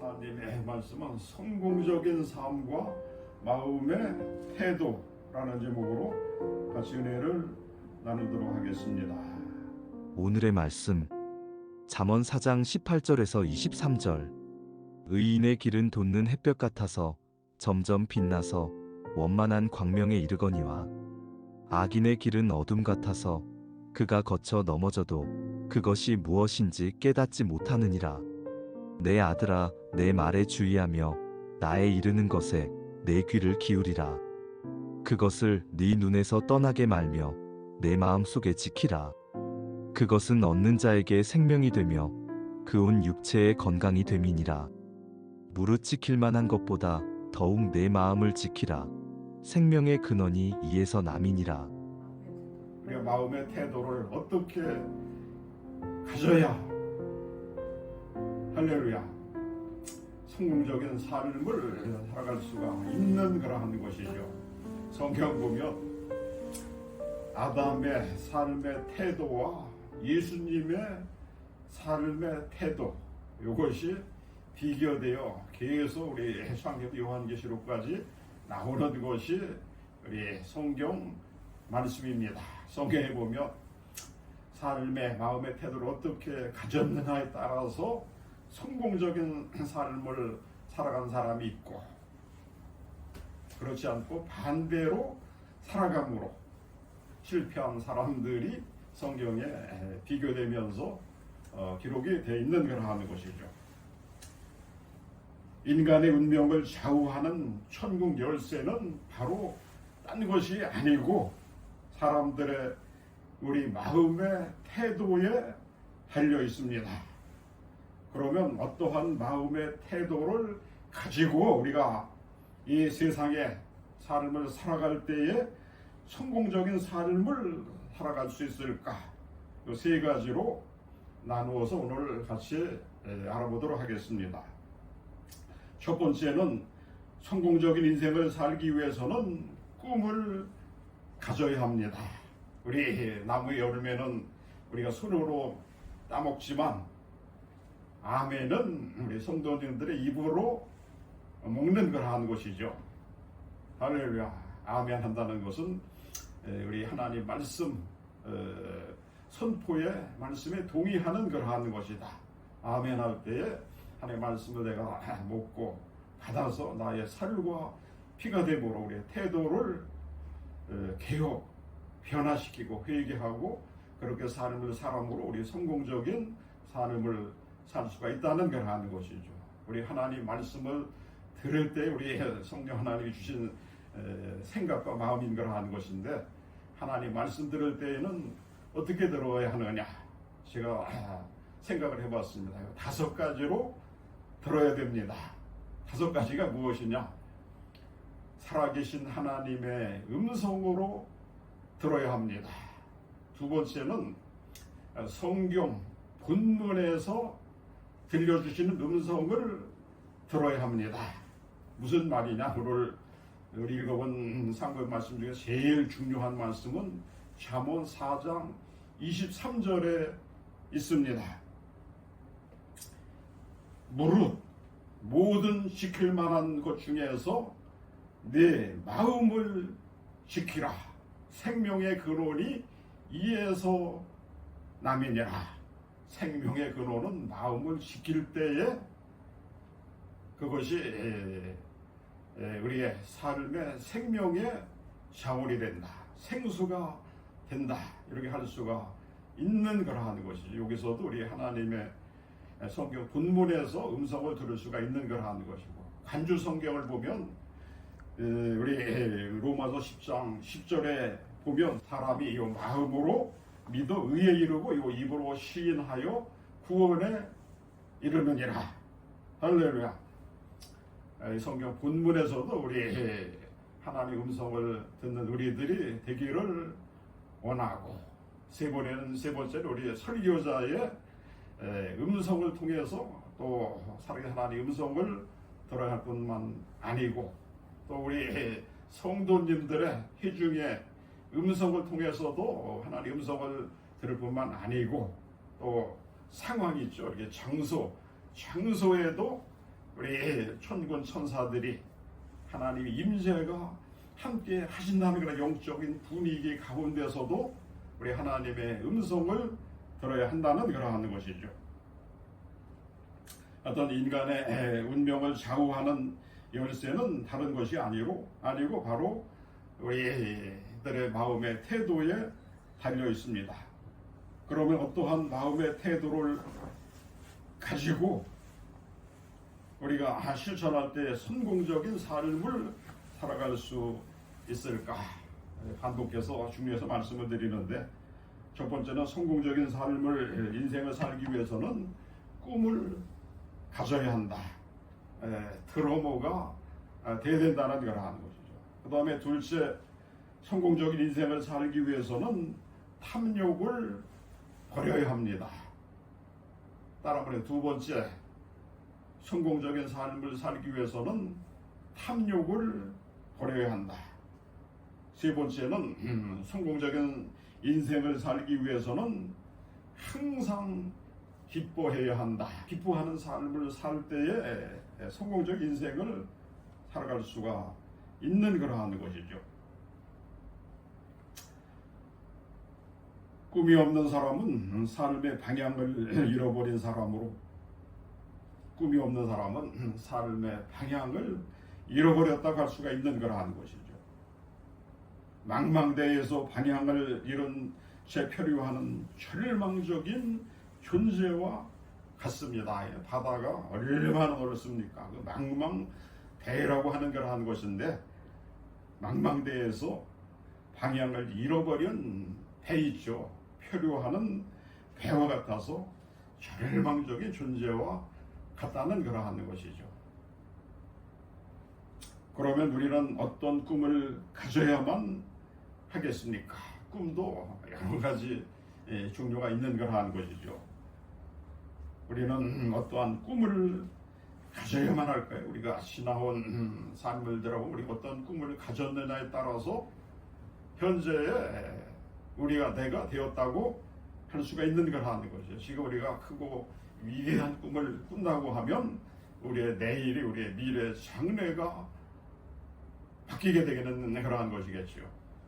하나님의 말씀은 성공적인 삶과 마음의 태도라는 제목으로 같이 은혜를 나누도록 하겠습니다. 오늘의 말씀 잠언 4장 18절에서 23절. 의인의 길은 돋는 햇볕 같아서 점점 빛나서 원만한 광명에 이르거니와 악인의 길은 어둠 같아서 그가 거쳐 넘어져도 그것이 무엇인지 깨닫지 못하느니라. 내 아들아, 내 말에 주의하며 나의 이르는 것에 내 귀를 기울이라. 그것을 네 눈에서 떠나게 말며 내 마음 속에 지키라. 그것은 얻는 자에게 생명이 되며 그 온 육체의 건강이 됨이니라. 무릇 지킬 만한 것보다 더욱 내 마음을 지키라. 생명의 근원이 이에서 남이니라. 우리가 마음의 태도를 어떻게 가져야 할렐루야 성공적인 삶을 살아갈 수가 있는 그러한 것이죠. 성경 보면 아담의 삶의 태도와 예수님의 삶의 태도, 이것이 비교되어 계속 우리 창세기 요한계시록까지 나오는 것이 우리 성경 말씀입니다. 성경에 보면 삶의 마음의 태도를 어떻게 가졌느냐에 따라서 성공적인 삶을 살아간 사람이 있고, 그렇지 않고 반대로 살아감으로 실패한 사람들이 성경에 비교되면서 기록이 되어 있는 그러한 것이죠. 인간의 운명을 좌우하는 천국 열쇠는 바로 딴 것이 아니고 사람들의 우리 마음의 태도에 달려 있습니다. 그러면 어떠한 마음의 태도를 가지고 우리가 이 세상의 삶을 살아갈 때에 성공적인 삶을 살아갈 수 있을까? 이 세 가지로 나누어서 오늘 같이 알아보도록 하겠습니다. 첫 번째는 성공적인 인생을 살기 위해서는 꿈을 가져야 합니다. 우리 나무 여름에는 우리가 손으로 따먹지만 아멘은 우리 성도님들의 입으로 먹는 걸 하는 것이죠. 할렐루야. 아멘 한다는 것은 우리 하나님 말씀 선포의 말씀에 동의하는 걸 하는 것이다. 아멘 할 때에 하나님의 말씀을 내가 먹고 받아서 나의 살과 피가 되므로 우리의 태도를 개혁, 변화시키고 회개하고 그렇게 삶을 사람으로 우리 성공적인 삶을 살 수가 있다는 걸 하는 것이죠. 우리 하나님 말씀을 들을 때 우리 성령 하나님이 주신 생각과 마음인 걸 하는 것인데, 하나님 말씀 들을 때에는 어떻게 들어야 하느냐, 제가 생각을 해봤습니다. 5가지로 들어야 됩니다. 5가지가 무엇이냐? 살아계신 하나님의 음성으로 들어야 합니다. 두 번째는 성경 본문에서 들려주시는 음성을 들어야 합니다. 무슨 말이냐? 오늘 우리 읽어본 상고의 말씀 중에 제일 중요한 말씀은 잠언 4장 23절에 있습니다. 무릇 모든 지킬 만한 것 중에서 내 마음을 지키라. 생명의 근원이 이에서 남이니라. 생명의 근원은 마음을 지킬 때에 그것이 우리의 삶의 생명의 자원이 된다. 생수가 된다. 이렇게 할 수가 있는 거라는 것이죠. 여기서도 우리 하나님의 성경 본문에서 음성을 들을 수가 있는 거라는 것이고, 간주 성경을 보면 우리 로마서 10장 10절에 보면 사람이 이 마음으로 믿어 의에 이르고 이 입으로 시인하여 구원에 이르느니라. 할렐루야. 성경 본문에서도 우리 하나님의 음성을 듣는 우리들이 되기를 원하고, 세 번째로 우리 설교자의 음성을 통해서 또 살아계신 하나님의 음성을 들어야 할 뿐만 아니고, 또 우리 성도님들의 회중의 음성을 통해서도 하나님의 음성을 들을 뿐만 아니고, 또 상황이 있죠. 이렇게 장소에도 우리 천군 천사들이 하나님의 임재가 함께 하신다는 그런 영적인 분위기 가운데서도 우리 하나님의 음성을 들어야 한다는 그러한 것이죠. 어떤 인간의 운명을 좌우하는 열쇠는 다른 것이 아니고 바로 우리들의 마음의 태도에 달려 있습니다. 그러면 어떠한 마음의 태도를 가지고 우리가 실천할 때 성공적인 삶을 살아갈 수 있을까? 반복해서 중요해서 말씀을 드리는데, 첫 번째는 성공적인 삶을 인생을 살기 위해서는 꿈을 가져야 한다. 트로머가 돼야 된다는 걸 하는 것이죠. 그 다음에 둘째, 성공적인 인생을 살기 위해서는 탐욕을 버려야 합니다. 따라 말해 두 번째, 성공적인 삶을 살기 위해서는 탐욕을 버려야 한다. 세 번째는 성공적인 인생을 살기 위해서는 항상 기뻐해야 한다. 기뻐하는 삶을 살 때에 성공적 인생을 살아갈 수가 있는 그러한 것이죠. 꿈이 없는 사람은 삶의 방향을 잃어버린 사람으로, 꿈이 없는 사람은 삶의 방향을 잃어버렸다고 할 수가 있는 그러한 것이죠. 망망대해에서 방향을 잃은 채 표류하는 절망적인 존재와 같습니다. 바다가 얼마나 넓습니까? 그 망망대해라고 하는 그러한 것인데, 망망대해에서 방향을 잃어버린 배 있죠. 표류하는 배와 같아서 절망적인 존재와 같다는 그러한 것이죠. 그러면 우리는 어떤 꿈을 가져야만 하겠습니까? 꿈도 여러 가지 종류가 있는 그러한 것이죠. 우리는 어떠한 꿈을 가져야만 할까요? 우리가 지나온 삶을 들어보면 우리가 어떤 꿈을 가졌느냐에 따라서 현재의 우리가 내가 되었다고 할 수가 있는 그러한 것이죠. 지금 우리가 크고 위대한 꿈을 꾼다고 하면 우리의 내일이, 우리의 미래 장래가 바뀌게 되는 그러한 것이겠죠.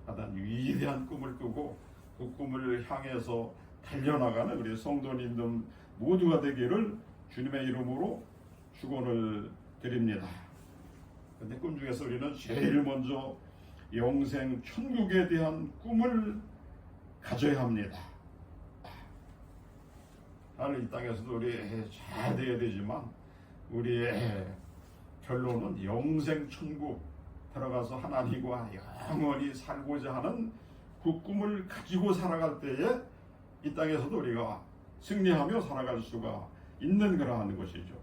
어떤 위대한 꿈을 꾸고 그 꿈을 향해서 달려나가는 우리 성도님들 모두가 되기를 주님의 이름으로 축원을 드립니다. 그런데 꿈 중에서 우리는 제일 먼저 영생 천국에 대한 꿈을 가져야 합니다. 하늘 이 땅에서도 우리 잘 되어야 되지만 우리의 결론은 영생 천국 들어가서 하나님과 영원히 살고자 하는 그 꿈을 가지고 살아갈 때에 이 땅에서도 우리가 승리하며 살아갈 수가 있는 그러한 것이죠.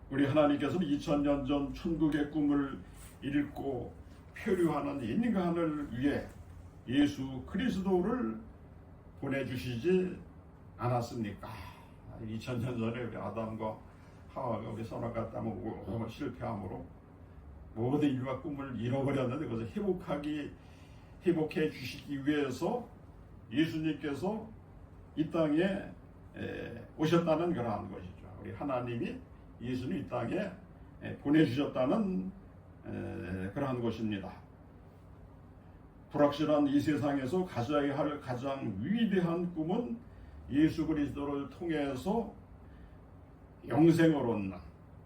우리 하나님께서는 2000년 전 천국의 꿈을 읽고 표류하는 인간을 위해 예수 그리스도를 보내주시지 않았습니까? 2000년 전에 우리 아담과 하와가 우리 선악과 따먹고 실패함으로 모든 인류가 꿈을 잃어버렸는데 그것을 회복해 주시기 위해서 예수님께서 이 땅에 오셨다는 그러한 것이죠. 우리 하나님이 예수님 이 땅에 보내주셨다는 그러한 것입니다. 불확실한 이 세상에서 가져야 할 가장 위대한 꿈은 예수 그리스도를 통해서 영생을 얻는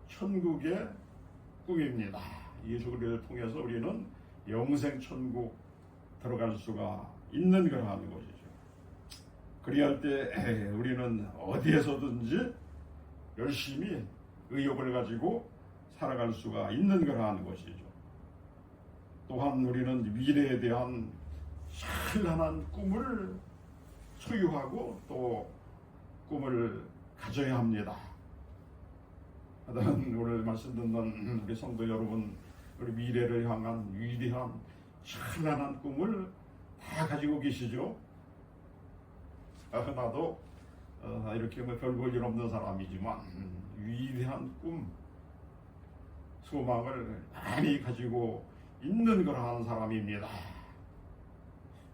천국의 꿈입니다. 예수 그리스도를 통해서 우리는 영생 천국 들어갈 수가 있는 그러한 것이죠. 그리할 때 우리는 어디에서든지 열심히 의욕을 가지고 살아갈 수가 있는 그러한 것이죠. 또한 우리는 미래에 대한 찬란한 꿈을 소유하고 또 꿈을 가져야 합니다. 오늘 말씀 듣는 우리 성도 여러분, 우리 미래를 향한 위대한 찬란한 꿈을 다 가지고 계시죠? 나도 이렇게 별 볼 일 없는 사람이지만 위대한 꿈, 소망을 많이 가지고 있는 그러한 사람입니다.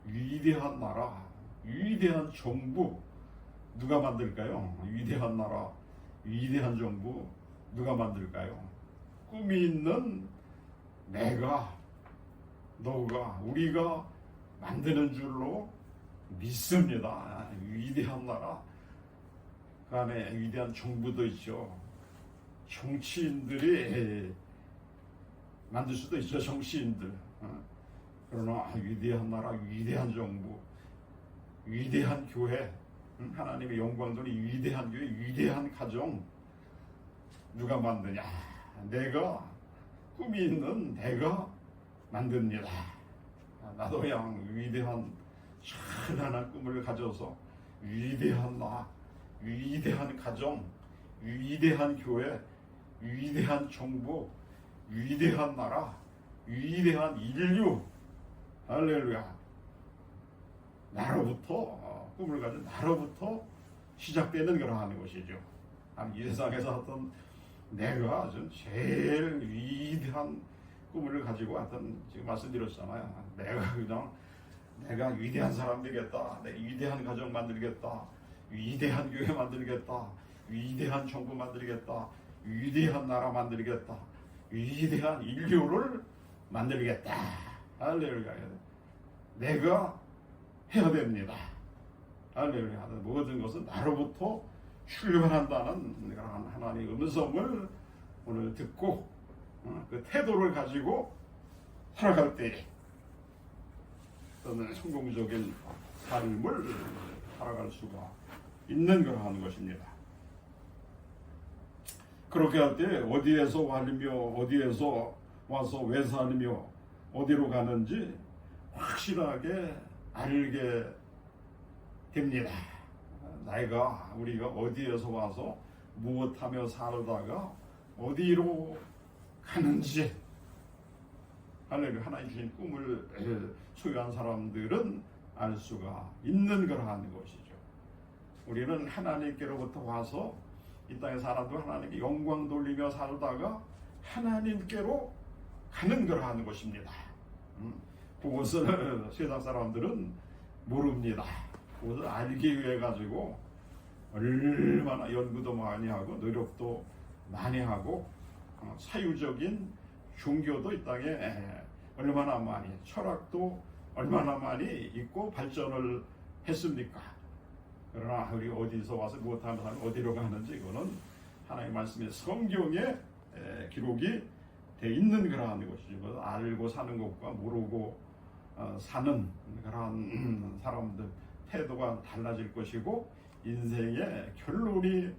위대한 나라, 위대한 정부 누가 만들까요? 위대한 나라, 위대한 정부 누가 만들까요? 꿈이 있는 내가, 너가, 우리가 만드는 줄로 믿습니다. 위대한 나라, 그 안에 위대한 정부도 있죠. 정치인들이 만들 수도 있죠. 정치인들. 그러나 위대한 나라, 위대한 정부, 위대한 교회, 하나님의 영광 돌이 위대한 교회, 위대한 가정 누가 만드냐? 내가, 꿈이 있는 내가 만듭니다. 나도 그냥 위대한 찬란한 꿈을 가져서 위대한 나, 위대한 가정, 위대한 교회, 위대한 정부, 위대한 나라, 위대한 인류, 할렐루야. 나로부터, 꿈을 가진 나로부터 시작되는 거라는 것이죠. 이 세상에서 어떤 내가 좀 제일 위대한 꿈을 가지고 하여튼 지금 말씀드렸잖아요. 내가 위대한 사람 되겠다. 내 위대한 가정 만들겠다. 위대한 교회 만들겠다. 위대한 정부 만들겠다. 위대한 나라 만들겠다. 위대한 인류를 만들겠다. 할렐루야. 내가 해야 됩니다. 할렐루야. 모든 것은 나로부터 출발한다는 그런 하나님의 음성을 오늘 듣고 그 태도를 가지고 살아갈 때 또는 성공적인 삶을 살아갈 수가 있는 거라는 것입니다. 그렇게 할 때 어디에서 왔으며 어디에서 와서 왜 사느며 어디로 가는지 확실하게 알게 됩니다. 우리가 어디에서 와서 무엇하며 살다가 어디로 가는지 하나님 주신 꿈을 소유한 사람들은 알 수가 있는 거라는 것이죠. 우리는 하나님께로부터 와서 이 땅의 사람도 하나님께 영광 돌리며 살다가 하나님께로 가는 거라는 것입니다. 그것을 세상 사람들은 모릅니다. 그것을 알기 위해 가지고 얼마나 연구도 많이 하고 노력도 많이 하고 사유적인 종교도 이 땅에 얼마나 많이, 철학도 얼마나 많이 있고 발전을 했습니까? 그러나 우리 어디서 와서 무엇하는 사람 어디로 가는지 이거는 하나님의 말씀의 성경에 기록이 돼 있는 그러한 것이죠. 알고 사는 것과 모르고 사는 그러한 사람들 태도가 달라질 것이고 인생의 결론이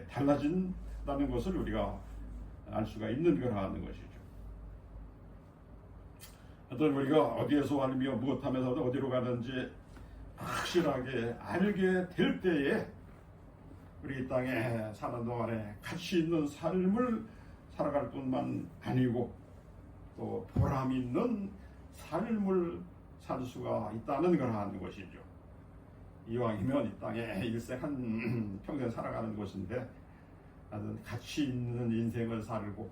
달라진다는 것을 우리가 알 수가 있는 거라는 것이죠. 어떤 우리가 어디에서 왔으며 무엇하면서 어디로 가는지 확실하게 알게 될 때에 우리 이 땅에 사는 동안에 가치 있는 삶을 살아갈 뿐만 아니고 또 보람 있는 삶을 살 수가 있다는 거라는 것이죠. 이왕이면 이 땅에 일생 한 평생 살아가는 것인데 가치 있는 인생을 살고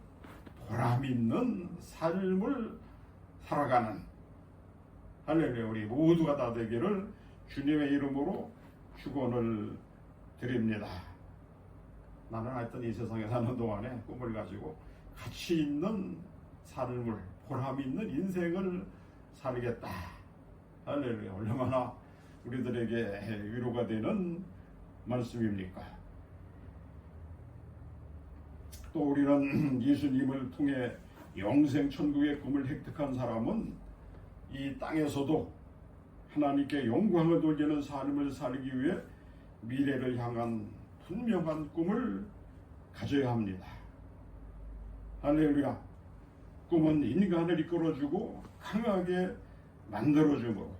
보람 있는 삶을 살아가는 할렐루야 우리 모두가 다 되기를 주님의 이름으로 축원을 드립니다. 나는 하여튼 이 세상에 사는 동안에 꿈을 가지고 가치 있는 삶을 보람 있는 인생을 살겠다. 할렐루야. 얼마나 우리들에게 위로가 되는 말씀입니까? 또 우리는 예수님을 통해 영생 천국의 꿈을 획득한 사람은 이 땅에서도 하나님께 영광을 돌리는 삶을 살기 위해 미래를 향한 분명한 꿈을 가져야 합니다. 할렐루야. 꿈은 인간을 이끌어주고 강하게 만들어주므로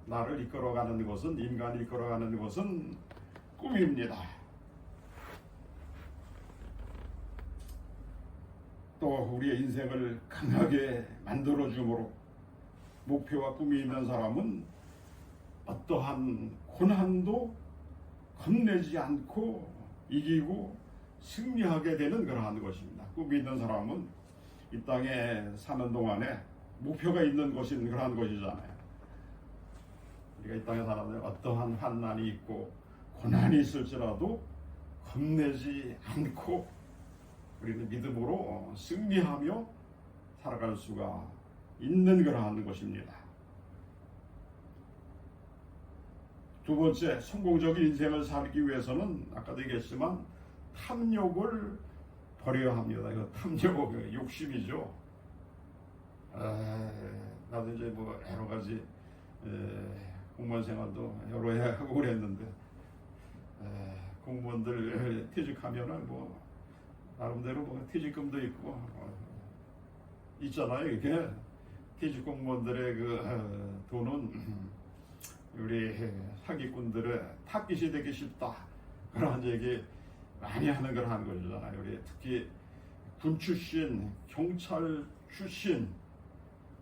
나를 이끌어가는 것은 인간을 이끌어가는 것은 꿈입니다. 또 우리의 인생을 강하게 만들어주므로 목표와 꿈이 있는 사람은 어떠한 고난도 겁내지 않고 이기고 승리하게 되는 그러한 것입니다. 꿈이 있는 사람은 이 땅에 사는 동안에 목표가 있는 것인 그러한 것이잖아요. 우리가 이 땅에 사는데 어떠한 환난이 있고 고난이 있을지라도 겁내지 않고 우리는 믿음으로 승리하며 살아갈 수가 있는 거라는 것입니다. 두 번째, 성공적인 인생을 살기 위해서는 아까도 얘기했지만 탐욕을 버려야 합니다. 이거 탐욕, 욕심이죠. 나도 이제 뭐 여러 가지 공무원 생활도 여러 해 하고 그랬는데 공무원들 퇴직하면은 뭐 나름대로 뭐 퇴직금도 있고 있잖아요. 이게 퇴직 공무원들의 그 돈은 우리 사기꾼들의 탑깃이 되기 쉽다 그런 얘기 많이 하는 걸 하는 거잖아요. 우리 특히 군 출신, 경찰 출신,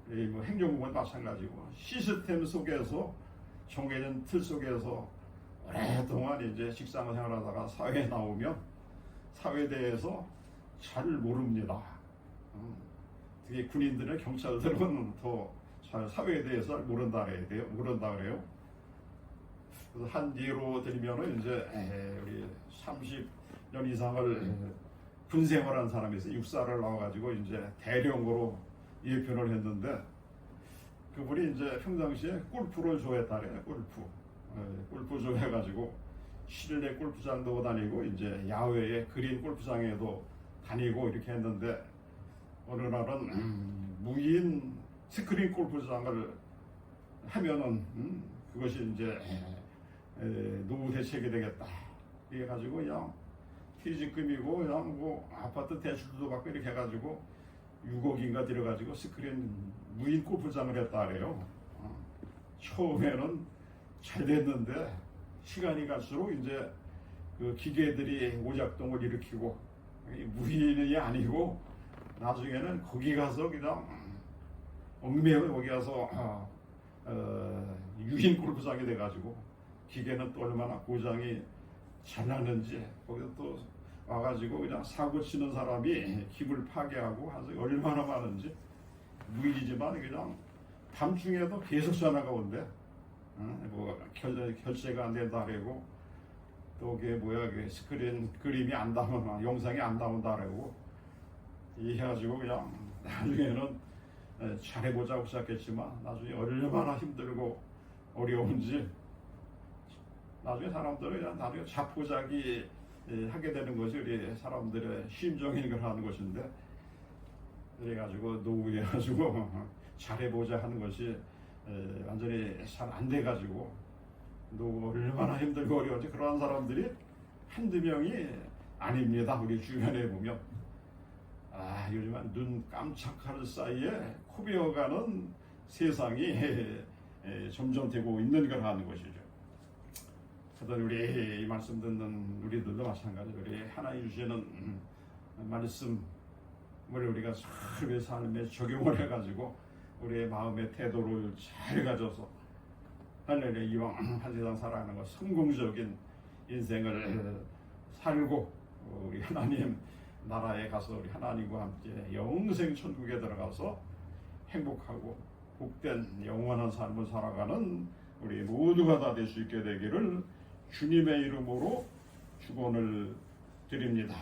뭐 행정공무원 마찬가지고 시스템 속에서 정해진 틀 속에서 오랫동안 이제 직장 생활하다가 사회에 나오면 사회에 대해서 잘 모릅니다. 특히 군인들은 경찰들은 더 잘 사회에 대해서 잘 모른다 그래요. 그래서 한 예로 들면은 이제 우리 30년 이상을 군 생활한 사람이 있어요. 육사를 나와가지고 이제 대령으로 예편을 했는데 그분이 이제 평상시에 골프를 좋아했다 그래요. 골프 좋아해가지고 실내 골프장도 다니고 이제 야외에 그린 골프장에도 다니고 이렇게 했는데 어느 날은 무인 스크린 골프장을 하면은 그것이 이제 노후 대책이 되겠다. 이래 가지고 그냥 퇴직금이고 그냥 뭐 아파트 대출도 받고 이렇게 해가지고 6억인가 들여가지고 스크린 무인 골프장을 했다 그래요. 처음에는 잘 됐는데 시간이 갈수록 이제 그 기계들이 오작동을 일으키고 무인이 아니고 나중에는 거기 가서 그냥 얽매여 거기 가서 유인 골프장이 돼가지고 기계는 또 얼마나 고장이 잘 나는지 거기서 또 와가지고 그냥 사고 치는 사람이 기물 파괴하고 해서 얼마나 많은지 무인이지만 그냥 밤중에도 계속 전화가 온대. 뭐 결제가 안 된다 그러고 또 그게 뭐야 그 스크린 그림이 안 나오나 영상이 안 나온다 그러고 이래가지고 그냥 나중에는 잘해보자고 시작했지만 나중에 얼마나 힘들고 어려운지 나중에 사람들은 그냥 나중에 자포자기 하게 되는 것이 우리 사람들의 심정인 걸 하는 것인데 그래가지고 노후해가지고 잘해보자 하는 것이 완전히 잘 안 돼가지고 노후 얼마나 힘들고 어려운지 그러한 사람들이 한두 명이 아닙니다. 우리 주변에 보면 요즘은 눈 깜짝할 사이에 코비어가는 세상이 점점 되고 있는 걸 하는 것이죠. 그래서 우리 이 말씀 듣는 우리들도 마찬가지 우리 하나님 주시는 말씀을 우리가 우리 삶에 적용을 해가지고 우리의 마음의 태도를 잘 가져서 하늘의 이왕 한 세상 살아가는 것 성공적인 인생을 살고 우리 하나님 나라에 가서 우리 하나님과 함께 영생 천국에 들어가서 행복하고 복된 영원한 삶을 살아가는 우리 모두가 다 될 수 있게 되기를 주님의 이름으로 축원을 드립니다.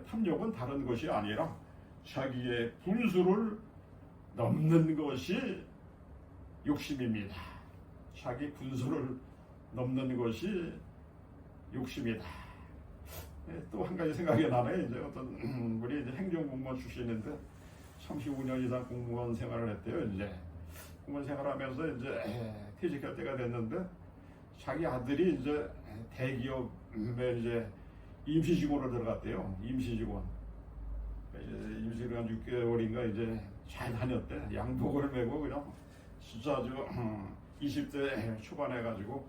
탐욕은 다른 것이 아니라 자기의 분수를 넘는 것이 욕심입니다. 자기 분수를 넘는 것이 욕심이다. 또 한 가지 생각이 나네. 이제 어떤 우리 이제 행정공무원 출신인데 35년 이상 공무원 생활을 했대요. 이제 공무원 생활하면서 이제 퇴직할 때가 됐는데 자기 아들이 이제 대기업에 이제 임시직원으로 들어갔대요. 임시직원 6개월인가 이제 잘 다녔대. 양복을 메고 그냥 진짜 아주 20대 초반에 가지고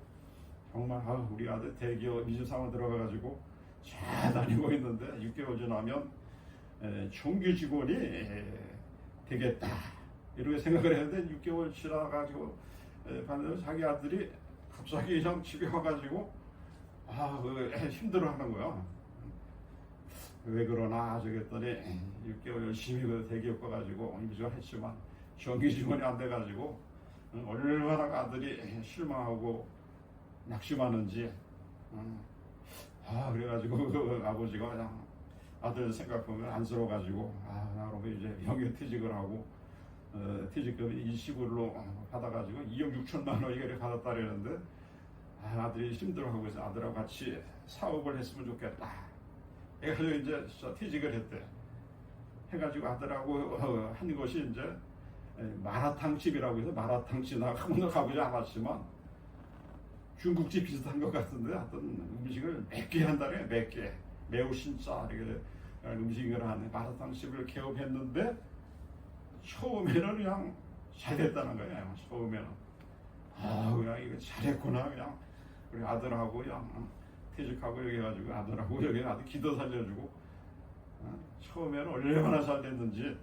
정말 우리 아들 대기업 민주상원 들어가가지고 잘 다니고 있는데 6개월 지나면 정규 직원이 되겠다 이렇게 생각을 했는데 6개월 지나가지고 반대로 자기 아들이 갑자기 그냥 집에 와가지고 힘들어하는 거야. 왜 그러나 저랬더니 6개월 열심히 그 대기업 가가지고 임직을 했지만 정규 직원이 안 돼가지고 얼마나 아들이 실망하고 낙심하는지 그래가지고 그 아버지가 그냥 아들 생각 보면 안쓰러워가지고 나로 이제 영유퇴직을 하고 퇴직금이 일시불로 받아가지고 2억 6천만 원 이거를 받았다라는데 아들이 힘들어하고 있어. 아들하고 같이 사업을 했으면 좋겠다. 해가지고 이제 퇴직을 했대. 해가지고 아들하고 한 것이 이제 마라탕집이라고 해서 마라탕집 나 한 번도 가보지 않았지만 중국집 비슷한 것 같은데 하여튼 음식을 몇 개 한다네. 몇 개 매우 신짜 이렇게 음식을 하는 마라탕집을 개업했는데 처음에는 그냥 잘됐다는 거야. 처음에는 그냥 이거 잘했구나. 그냥 우리 아들하고 그냥 퇴직하고 여기 해가지고 아들하고 여기 아들 기도 살려주고 처음에는 얼마나 잘 됐는지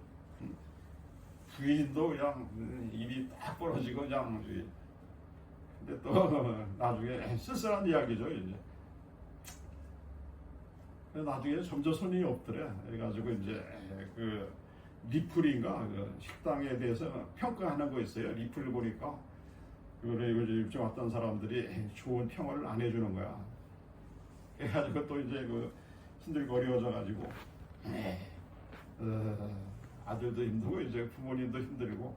부인도 그냥 입이 딱 벌어지고 그냥 근데 또 나중에 쓸쓸한 이야기죠 이제. 나중에 점점 손이 없더래. 그래가지고 이제 그 리플인가 그 식당에 대해서 평가하는 거 있어요. 리플 보니까 그거를 이제 왔던 사람들이 좋은 평을 안 해주는 거야. 그래가지고 또 이제 그 힘들고 어려워져가지고 아들도 힘들고 이제 부모님도 힘들고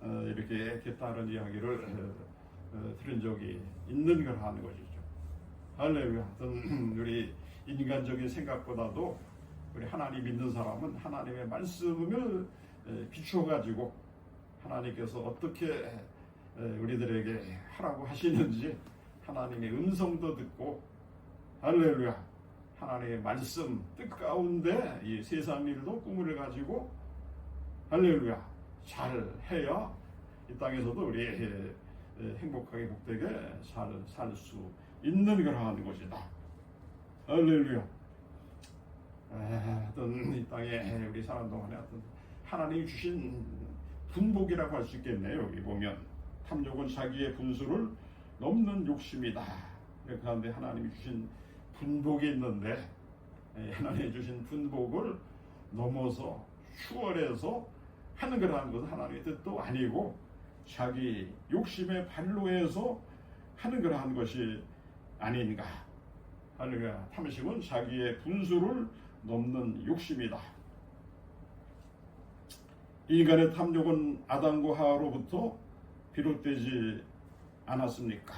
이렇게 다른 이야기를 들은 적이 있는 걸 하는 것이죠. 할렐루야. 우리 인간적인 생각보다도 우리 하나님 믿는 사람은 하나님의 말씀을 비추어 가지고 하나님께서 어떻게 우리들에게 하라고 하시는지 하나님의 음성도 듣고 할렐루야. 하나님의 말씀 뜻 가운데 이 세상 일도 꿈을 가지고 할렐루야 잘 해야 이 땅에서도 우리 행복하게 복되게 살 수 있는 걸 하는 것이다. 할렐루야. 어떤 이 땅에 우리 사는 동안에 어떤 하나님이 주신 분복이라고 할 수 있겠네요. 여기 보면 탐욕은 자기의 분수를 넘는 욕심이다. 그 가운데 하나님이 주신 분복이 있는데 하나님이 주신 분복을 넘어서 추월해서 하는 거라는 것은 하나님의 뜻도 아니고 자기 욕심의 발로해서 하는 거라는 것이 아닌가. 할렐루야. 탐심은 자기의 분수를 넘는 욕심이다. 인간의 탐욕은 아담과 하와로부터 비롯되지 않았습니까?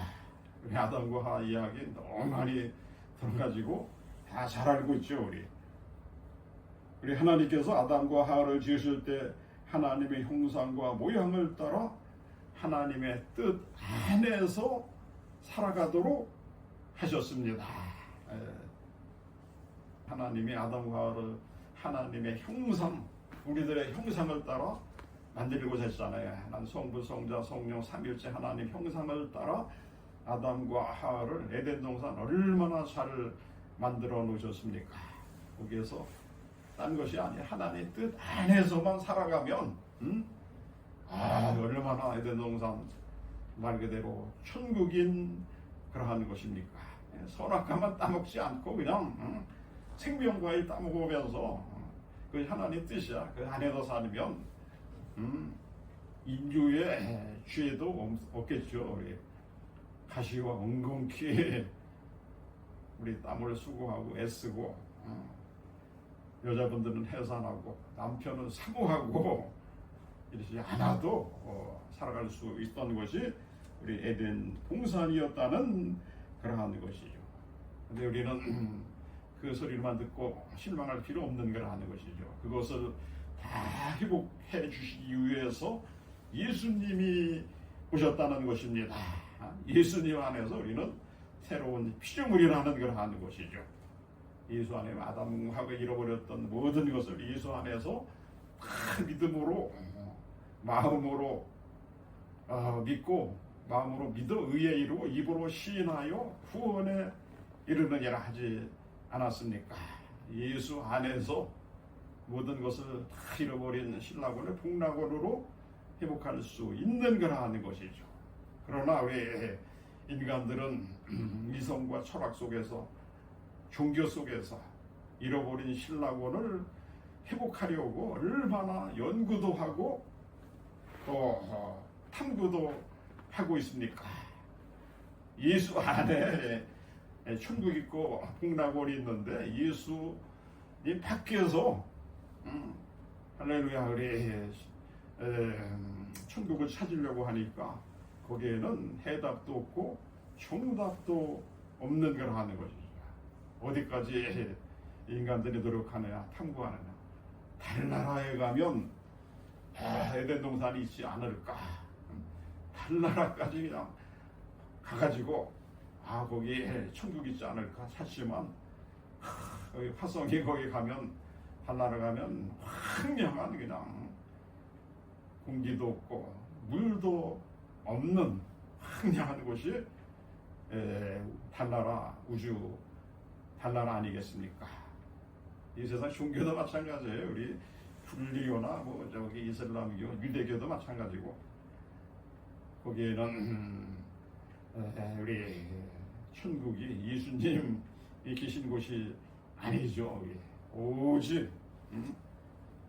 우리 아담과 하와 이야기 너무 많이 들어가지고 다 잘 알고 있죠. 우리 하나님께서 아담과 하와를 지으실 때 하나님의 형상과 모양을 따라 하나님의 뜻 안에서 살아가도록 하셨습니다. 하나님이 아담과 하와를 하나님의 형상, 우리들의 형상을 따라 만들고 하셨잖아요. 난 성부, 성자, 성령, 삼일째 하나님 형상을 따라 아담과 하와를 에덴 동산 얼마나 잘 만들어 놓으셨습니까? 거기에서 딴 것이 아니라 하나님의 뜻 안에서만 살아가면 얼마나 에덴 동산 말 그대로 천국인 그러한 것입니까? 선악과만 따먹지 않고 그냥 생명과일 따먹으면서 그 하나님 뜻이야. 그 안에서 살면 인류의 죄도 없겠죠. 우리 가시와 엉겅퀴 우리 땀을 수고하고 애쓰고 여자분들은 해산하고 남편은 사모하고 이러지 않아도 살아갈 수 있던 것이 우리 에덴 동산이었다는 그러한 것이죠. 근데 우리는 그 소리만 듣고 실망할 필요 없는 걸 하는 것이죠. 그것을 다 회복해 주시기 위해서 예수님이 오셨다는 것입니다. 예수님 안에서 우리는 새로운 피조물이라는 걸 하는 것이죠. 예수 안에 아담하고 잃어버렸던 모든 것을 예수 안에서 다 믿음으로 마음으로 믿고 마음으로 믿어 의에 이르고 입으로 시인하여 구원에 이르느니라 하지 않았습니까? 예수 안에서 모든 것을 다 잃어버린 신라곤을 복락곤으로 회복할 수 있는 거라 하는 것이죠. 그러나 우리 인간들은 이성과 철학 속에서 종교 속에서 잃어버린 신라곤을 회복하려고 얼마나 연구도 하고 또 탐구도 하고 있습니까? 예수 안에 천국 있고 복락원이 있는데 예수님 밖에서 할렐루야 우리 천국을 찾으려고 하니까 거기에는 해답도 없고 정답도 없는 걸 하는 것이죠. 어디까지 인간들이 노력하느냐 탐구하느냐. 다른 나라에 가면 에덴 동산이 있지 않을까. 다른 나라까지 그냥 가가지고 거기 천국이 있지 않을까 찾지만 거기 화성이 거기 가면 달나라 가면 황량한 그냥 공기도 없고 물도 없는 황량한 곳이 달나라 우주 달나라 아니겠습니까? 이 세상 종교도 마찬가지예요. 우리 불교나 뭐 저기 이슬람교, 유대교도 마찬가지고 거기에는 우리 천국이 예수님이 계신 곳이 아니죠. 오직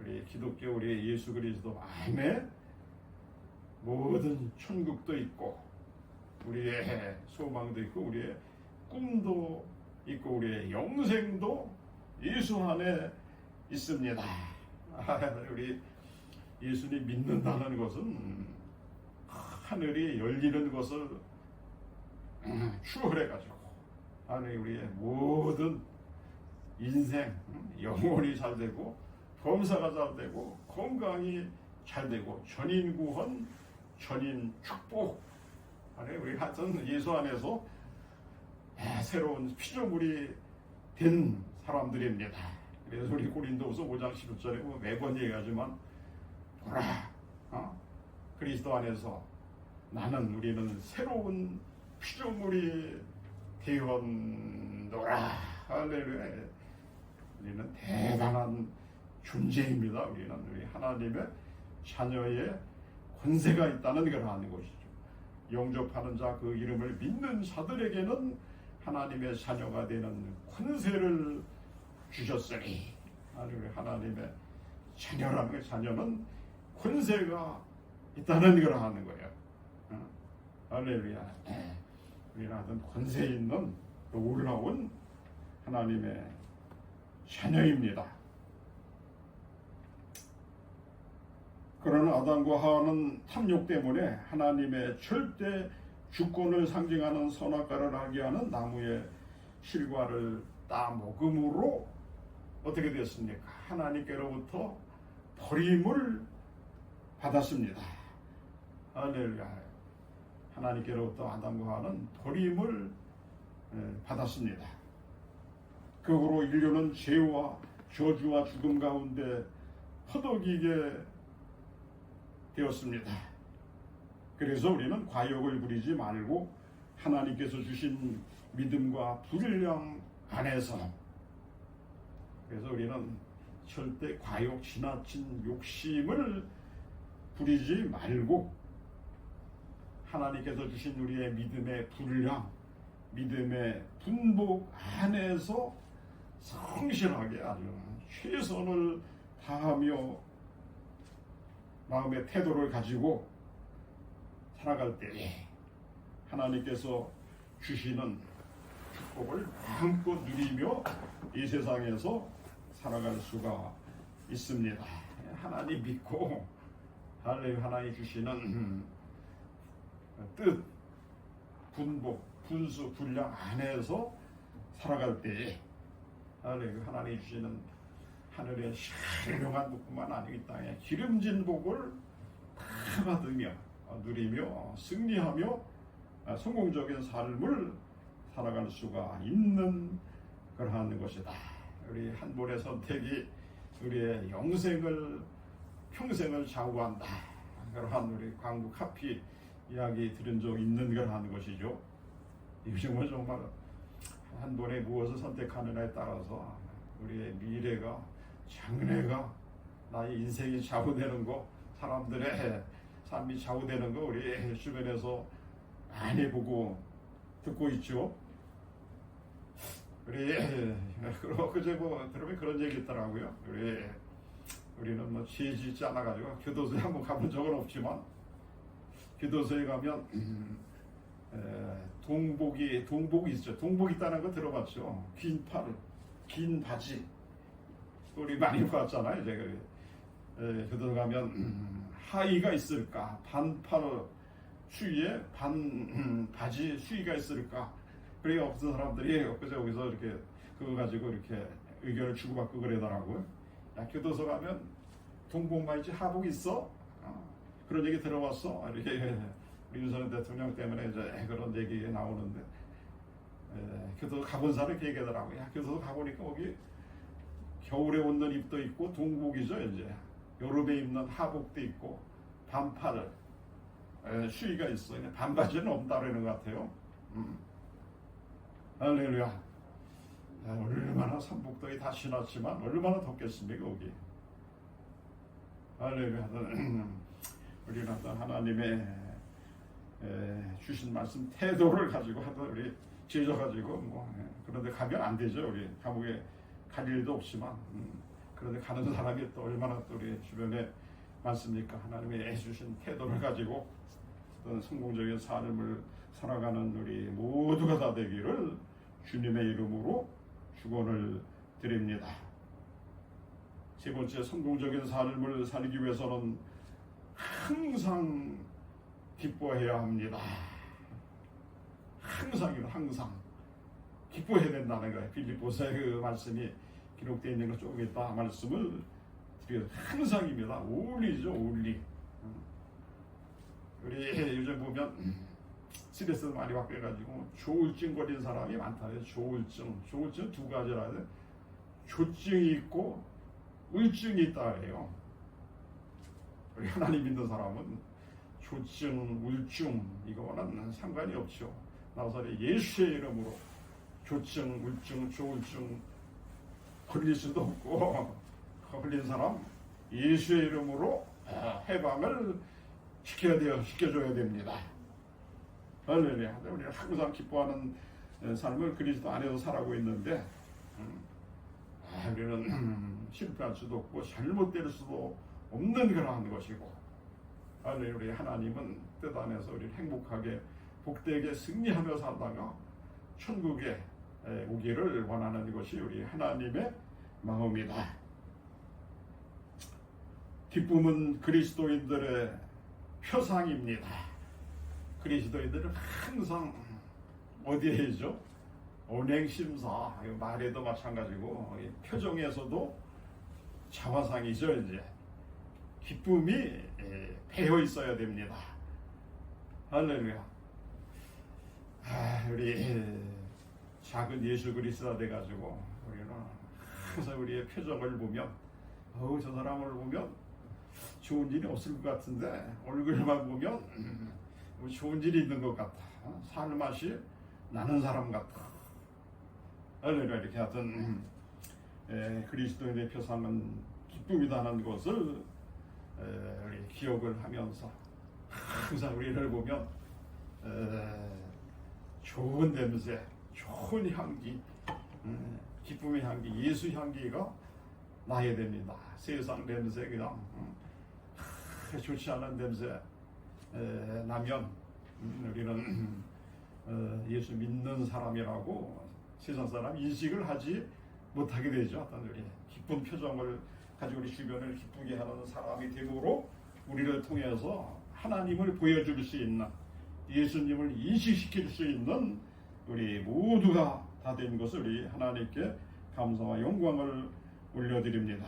우리 기독교 우리 예수 그리스도 안에 모든 천국도 있고 우리의 소망도 있고 우리의 꿈도 있고 우리의 영생도 예수 안에 있습니다. 우리 예수님 믿는다는 것은 하늘이 열리는 것을 추월해가지고 안에 우리의 모든 인생 영혼이 잘 되고 범사가 잘 되고 건강이 잘 되고 전인 구원 전인 축복 안에 우리 하여튼 예수 안에서 새로운 피조물이 된 사람들입니다. 그래서 우리 고린도후서 5장 11절에 뭐 매번 얘기하지만 보라 그리스도 안에서 우리는 새로운 피조물이 되었노라. 할렐루야. 우리는 대단한 존재입니다. 우리 하나님의 자녀의 권세가 있다는 걸 아는 것이죠. 영접하는 자 그 이름을 믿는 자들에게는 하나님의 자녀가 되는 권세를 주셨으니 하나님의 자녀라는 거 자녀는 권세가 있다는 걸 아는 거예요. 할렐루야. 우리는 하여튼 권세 있는 놀라운 하나님의 자녀입니다. 그러나 아담과 하와는 탐욕 때문에 하나님의 절대 주권을 상징하는 선악과를 알게 하는 나무의 실과를 따먹음으로 어떻게 됐습니까? 하나님께로부터 버림을 받았습니다. 할렐루야. 하나님께로부터 아담과 하와는 버림을 받았습니다. 그 후로 인류는 죄와 저주와 죽음 가운데 허덕이게 되었습니다. 그래서 우리는 과욕을 부리지 말고 하나님께서 주신 믿음과 분량 안에서 그래서 우리는 절대 과욕 지나친 욕심을 부리지 말고 하나님께서 주신 우리의 믿음의 분량 믿음의 분복 안에서 성실하게 아주 최선을 다하며 마음의 태도를 가지고 살아갈 때 하나님께서 주시는 축복을 마음껏 누리며 이 세상에서 살아갈 수가 있습니다. 하나님 믿고 하나님 주시는 뜻, 분복, 분수, 분량 안에서 살아갈 때 하나님 주시는 하늘의 신령한 복뿐만 아니고 이 땅에 기름진 복을 다 받으며 누리며 승리하며 성공적인 삶을 살아갈 수가 있는 그러한 것이다. 우리 한 분의 선택이 우리의 영생을 평생을 좌우한다. 그러한 우리 광부 카피 이야기 들은 적 있는 그러한 것이죠. 이것은 정말 한 분의 무엇을 선택하느냐에 따라서 우리의 미래가 장래가 나의 인생이 좌우되는 거 사람들의 삶이 좌우되는 거 우리 주변에서 많이 보고 듣고 있죠. 우리 그제 들으면 그런 얘기 있더라고요. 우리는 뭐 죄 짓지 않아 가지고 교도소에 한번 가본 적은 없지만 교도소에 가면 동복이 있죠. 동복 있다는 거 들어봤죠. 긴 팔, 긴 바지. 우리 많이 봤잖아요. 이제 그들 가면 하의가 있을까? 반팔 추위에 바지 추위가 있을까? 그래 없던 사람들이 엊그제 여기서 이렇게 그거 가지고 이렇게 의견을 주고받고 그러더라고요. 야, 교도소 가면 동복만 있지 하복 있어? 그런 얘기 들어봤어? 이렇게 우리 윤석열 대통령 때문에 이제 그런 얘기 나오는데 교도소 가본 사람이 그 얘기하더라고요. 야, 교도소 가보니까 거기 겨울에 옷는 입도 있고 동복이죠. 이제 여름에 입는 하복도 있고 반팔 추위가 있어. 반바지는 없다라는 것 같아요. 할렐루야. 얼마나 삼복더위 다 지났지만 얼마나 덥겠습니까 거기. 할렐루야. 우리는 어떤 하나님의 주신 말씀 태도를 가지고 하던 우리 제자 가지고 그런데 가면 안 되죠. 우리 감옥에 갈 일도 없지만 그런데 가는 사람이 또 얼마나 또 우리 주변에 많습니까? 하나님의 주신 태도를 가지고 어떤 성공적인 삶을 살아가는 우리 모두가 다 되기를 주님의 이름으로 축원을 드립니다. 세 번째, 성공적인 삶을 살기 위해서는 항상 기뻐해야 합니다. 항상 기뻐해야 된다는 거예요. 빌립보서의 그 말씀이 기록되어 있는 것 조금 있다 말씀을 드려요. 항상입니다. 올리죠, 올리. 우리 요즘 보면 스트레스 많이 받게 해가지고 조울증 걸린 사람이 많다요. 조울증 두 가지라 해요. 조증이 있고 울증이 있다 해요. 우리 하나님 믿는 사람은 조증, 울증 이거는 상관이 없죠. 나와서 예수의 이름으로 조증, 울증, 조울증 걸릴 수도 없고 걸린 사람 예수의 이름으로 해방을 시켜줘야 됩니다. 할렐루야. 우리는 항상 기뻐하는 삶을 그리스도 안에서 살아가고 있는데 우리는 실패할 수도 없고 잘못될 수도 없는 그러한 것이고 할렐루야. 우리 하나님은 뜻 안에서 우리를 행복하게 복되게 승리하며 살다가 천국에 오기를 원하는 것이 우리 하나님의 마음이다. 기쁨은 그리스도인들의 표상입니다. 그리스도인들은 항상 어디에 있죠? 언행심사, 말에도 마찬가지고 표정에서도 자화상이죠. 이제 기쁨이 배어 있어야 됩니다. 할렐루야. 우리 작은 예수 그리스도가 돼가지고 우리는 항상 우리의 표정을 보면 저 사람을 보면 좋은 일이 없을 것 같은데 얼굴만 보면 좋은 일이 있는 것 같아. 살맛이 나는 사람 같아. 이렇게 하여튼 그리스도인의 표상은 기쁨이다는 것을 우리 기억을 하면서 항상 우리를 보면 좋은 냄새, 좋은 향기, 기쁨의 향기, 예수 향기가 나야 됩니다. 세상 냄새 그냥 좋지 않은 냄새 나면 우리는 예수 믿는 사람이라고 세상 사람 인식을 하지 못하게 되죠. 어떤 우리 기쁜 표정을 가지고 우리 주변을 기쁘게 하는 사람이 되므로 우리를 통해서 하나님을 보여줄 수 있는 예수님을 인식시킬 수 있는 우리 모두가 다 된 것을 우리 하나님께 감사와 영광을 올려드립니다.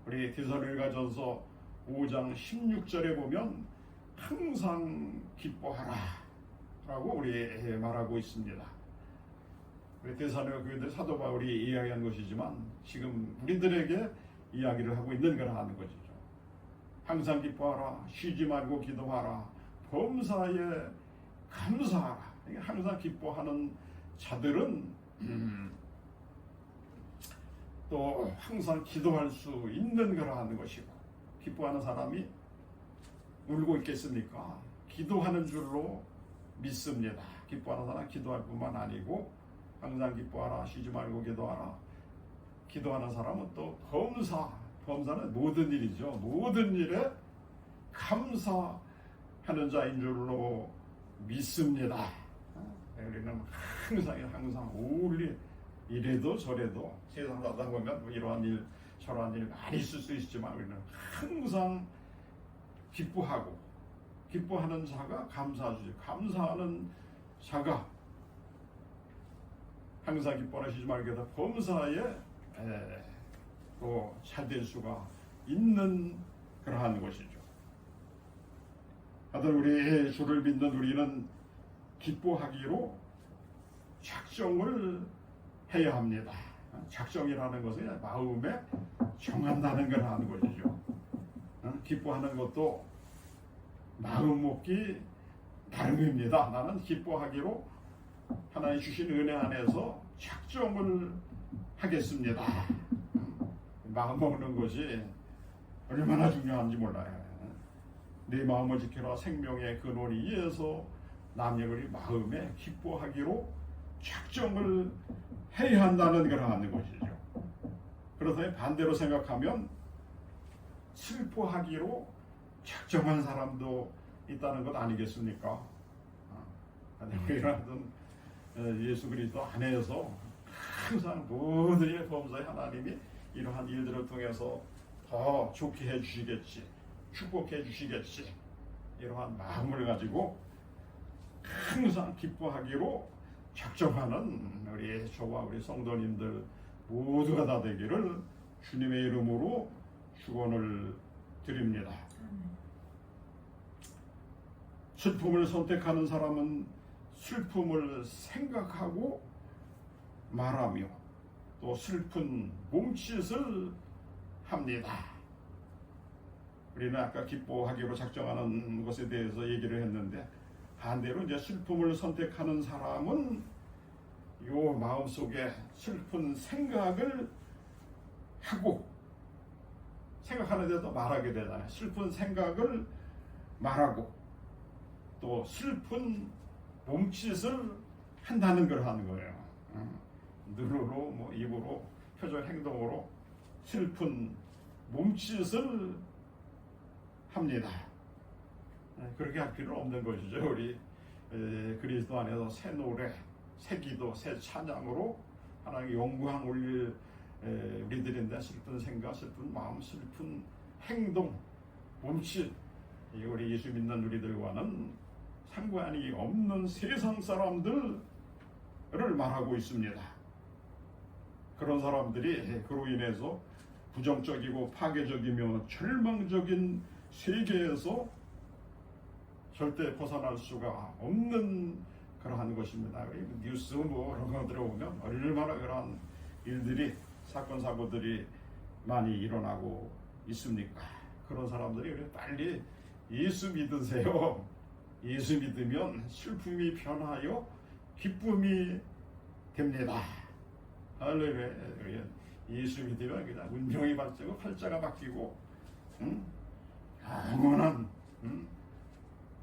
우리 데살로니가전서 5장 16절에 보면 항상 기뻐하라 라고 우리 말하고 있습니다. 우리 데살로니가 교회들 사도 바울이 이야기한 것이지만 지금 우리들에게 이야기를 하고 있는 거라는 것이죠. 항상 기뻐하라, 쉬지 말고 기도하라, 범사에 감사하라. 항상 기뻐하는 자들은 또 항상 기도할 수 있는 거라는 것이고, 기뻐하는 사람이 울고 있겠습니까? 기도하는 줄로 믿습니다. 기뻐하는 사람 기도할 뿐만 아니고 항상 기뻐하라, 쉬지 말고 기도하라. 기도하는 사람은 또 범사는 모든 일이죠. 모든 일에 감사하는 자인 줄로 믿습니다. 우리는 항상 우리 이래도 저래도 세상 살다 보면 뭐 이러한 일 저러한 일 많이 있을 수 있지만 우리는 항상 기뻐하는 자가 감사하지, 감사하는 자가 항상 기뻐하시지 말게도 범사에 또 잘될 수가 있는 그러한 것이죠. 하여튼 우리 주를 믿는 우리는 기뻐하기로 작정을 해야 합니다. 작정이라는 것은 마음에 정한다는 걸 하는 것이죠. 기뻐하는 것도 마음 먹기 나름입니다. 나는 기뻐하기로 하나님 주신 은혜 안에서 작정을 하겠습니다. 마음 먹는 것이 얼마나 중요한지 몰라요. 내 마음을 지켜라 생명의 근원이 이에서 남의 우리 마음에 기뻐하기로 작정을 해야 한다는 걸 하는 것이죠. 그러더니 반대로 생각하면 슬퍼하기로 작정한 사람도 있다는 것 아니겠습니까? 우리는 예수 그리스도 안에서 항상 모든 일 범사에 하나님이 이러한 일들을 통해서 더 좋게 해주시겠지, 축복해 주시겠지, 이러한 마음을 가지고 항상 기뻐하기로 작정하는 우리 저와 우리 성도님들 모두가 다 되기를 주님의 이름으로 축원을 드립니다. 슬픔을 선택하는 사람은 슬픔을 생각하고 말하며 또 슬픈 몸짓을 합니다. 우리는 아까 기뻐하기로 작정하는 것에 대해서 얘기를 했는데 반대로 이제 슬픔을 선택하는 사람은 요 마음속에 슬픈 생각을 하고 생각하는데도 말하게 되잖아요. 슬픈 생각을 말하고 또 슬픈 몸짓을 한다는 걸 하는 거예요. 눈으로 뭐 입으로 표정 행동으로 슬픈 몸짓을 합니다. 그렇게 할 필요는 없는 것이죠. 우리 그리스도 안에서 새 노래, 새 기도, 새 찬양으로 하나님께 영광 올릴 우리들인데 슬픈 생각, 슬픈 마음, 슬픈 행동, 몸짓 우리 예수 믿는 우리들과는 상관이 없는 세상 사람들을 말하고 있습니다. 그런 사람들이 그로 인해서 부정적이고 파괴적이며 절망적인 세계에서 절대 벗어날 수가 없는 그러한 것입니다. 뉴스 뭐 그런 거 들어보면 얼마나 그러한 일들이 사건 사고들이 많이 일어나고 있습니까? 그런 사람들이 빨리 예수 믿으세요. 예수 믿으면 슬픔이 변하여 기쁨이 됩니다. 할렐루야. 예수 믿으면 그냥 운명이 바뀌고 팔자가 바뀌고 영원한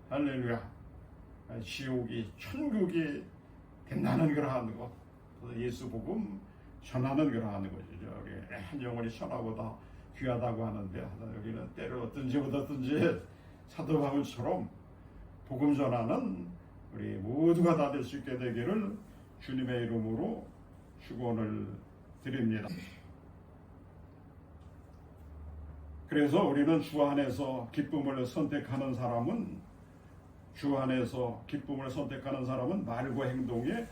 할렐루야 지옥이 천국이 된다는 그러한 것. 예수 복음 전하는 그러한 것이죠. 한 영혼이 천하보다 귀하다고 하는데 여기는 때를 얻든지 얻었든지 사도 바울처럼 복음 전하는 우리 모두가 다 될 수 있게 되기를 주님의 이름으로 축원을 드립니다. 그래서 우리는 주 안에서 기쁨을 선택하는 사람은 말과 행동에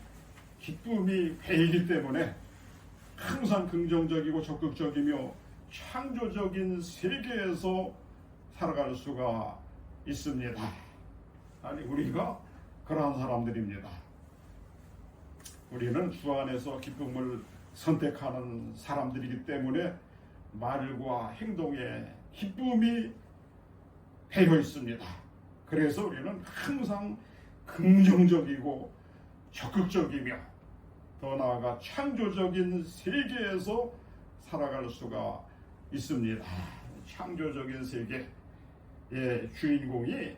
기쁨이 배이기 때문에 항상 긍정적이고 적극적이며 창조적인 세계에서 살아갈 수가 있습니다. 아니 우리가 그러한 사람들입니다. 우리는 주 안에서 기쁨을 선택하는 사람들이기 때문에 말과 행동에 기쁨이 배어 있습니다. 그래서 우리는 항상 긍정적이고 적극적이며 더 나아가 창조적인 세계에서 살아갈 수가 있습니다. 창조적인 세계의 주인공이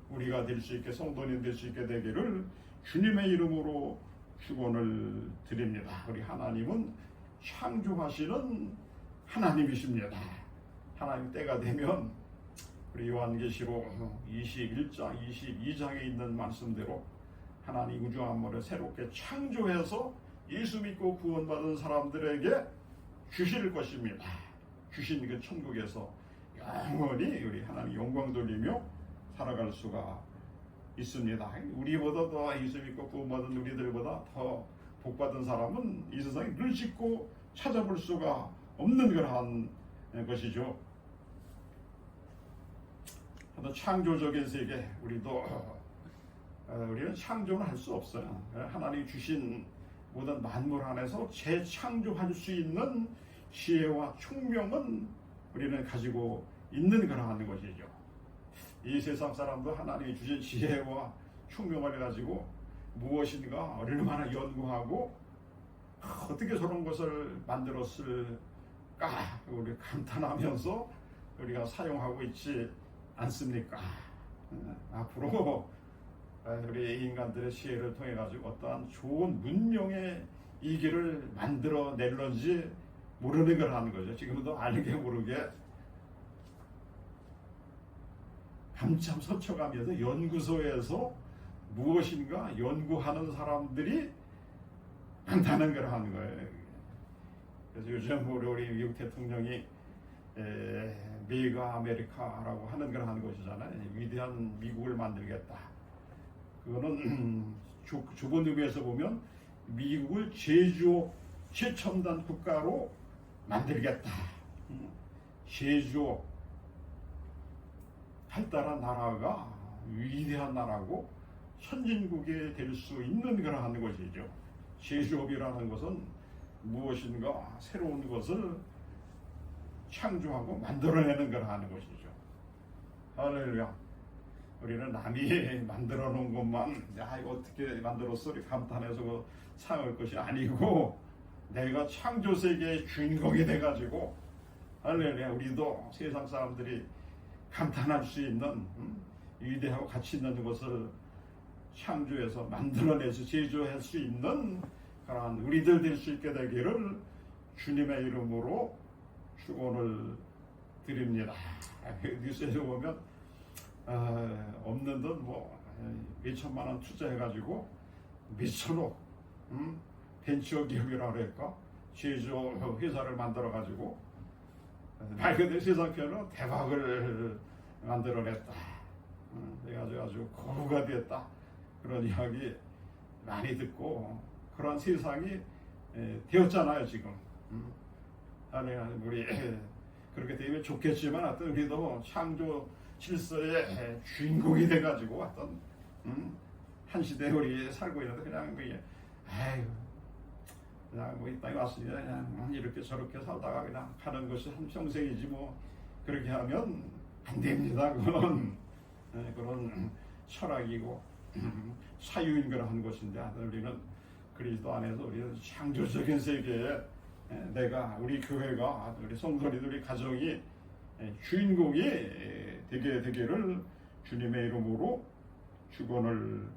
우리가 될 수 있게 성도님 될 수 있게 되기를 주님의 이름으로 축원을 드립니다. 우리 하나님은 창조하시는 하나님이십니다. 하나님 때가 되면 우리 요한계시록 21장, 22장에 있는 말씀대로 하나님 우주 만물을 새롭게 창조해서 예수 믿고 구원받은 사람들에게 주실 것입니다. 주신 그 천국에서 영원히 우리 하나님 영광 돌리며 살아갈 수가 있습니다. 우리보다 더 예수 믿고 구원받은 우리들보다 더 복받은 사람은 이 세상에 눈 씻고 찾아볼 수가 없는 그러한 것이죠. 창조적인 세계, 우리는 창조는 할 수 없어요. 하나님이 주신 모든 만물 안에서 재창조할 수 있는 지혜와 총명은 우리는 가지고 있는 그러한 것이죠. 이 세상 사람도 하나님이 주신 지혜와 총명을 가지고 무엇인가 얼마나 연구하고 어떻게 저런 것을 만들었을까 우리 감탄하면서 우리가 사용하고 있지 않습니까? 앞으로 우리 인간들의 지혜를 통해 가지고 어떠한 좋은 문명의 이기를 만들어 낼런지 모르는 걸 하는 거죠. 지금도 알게 모르게 밤참 서쳐가면서 연구소에서 무엇인가 연구하는 사람들이 많다는 걸 하는 거예요. 그래서 요즘 우리 미국 대통령이 메가 아메리카라고 하는 걸 하는 것이잖아요. 위대한 미국을 만들겠다. 그거는 좁은 의미에서 보면 미국을 제조업 최첨단 국가로 만들겠다. 제조업 발달한 나라가 위대한 나라고 선진국이 될 수 있는 그러한 것이죠. 제조업이라는 것은 무엇인가 새로운 것을 창조하고 만들어내는 걸 하는 것이죠. 할렐루야. 우리는 남이 만들어 놓은 것만 이거 어떻게 만들었어? 감탄해서 상할 것이 아니고 내가 창조 세계의 주인공이 돼가지고 할렐루야. 우리도 세상 사람들이 감탄할 수 있는 위대하고 가치 있는 것을 창조해서 만들어내서 제조할 수 있는 그런 우리들 될 수 있게 되기를 주님의 이름으로 축원을 드립니다. 뉴스에서 보면 없는 돈 몇천만 원 투자해가지고 몇천억 벤처 기업이라고 할까 제조 회사를 만들어가지고 말 그대로 세상 편으로 대박을 만들어냈다. 그래가지고 아주 거부가 됐다. 그런 이야기 많이 듣고 그런 세상이 되었잖아요 지금. 아니 우리 그렇게 되면 좋겠지만 하여튼 우리도 창조 질서의 주인공이 돼가지고 어떤 한 시대에 우리 살고 있는데 그냥 그냥 이 땅에 왔으니까 그냥 이렇게 저렇게 살다가 그냥 가는 것이 한 평생이지 그렇게 하면 안 됩니다. 그건 그런 철학이고 사유인 걸 한 것인데 우리는 그리스도 안에서 우리는 창조적인 세계에 내가 우리 교회가 우리 성도들 우리 가정이 주인공이 되게 되기를 주님의 이름으로 축원을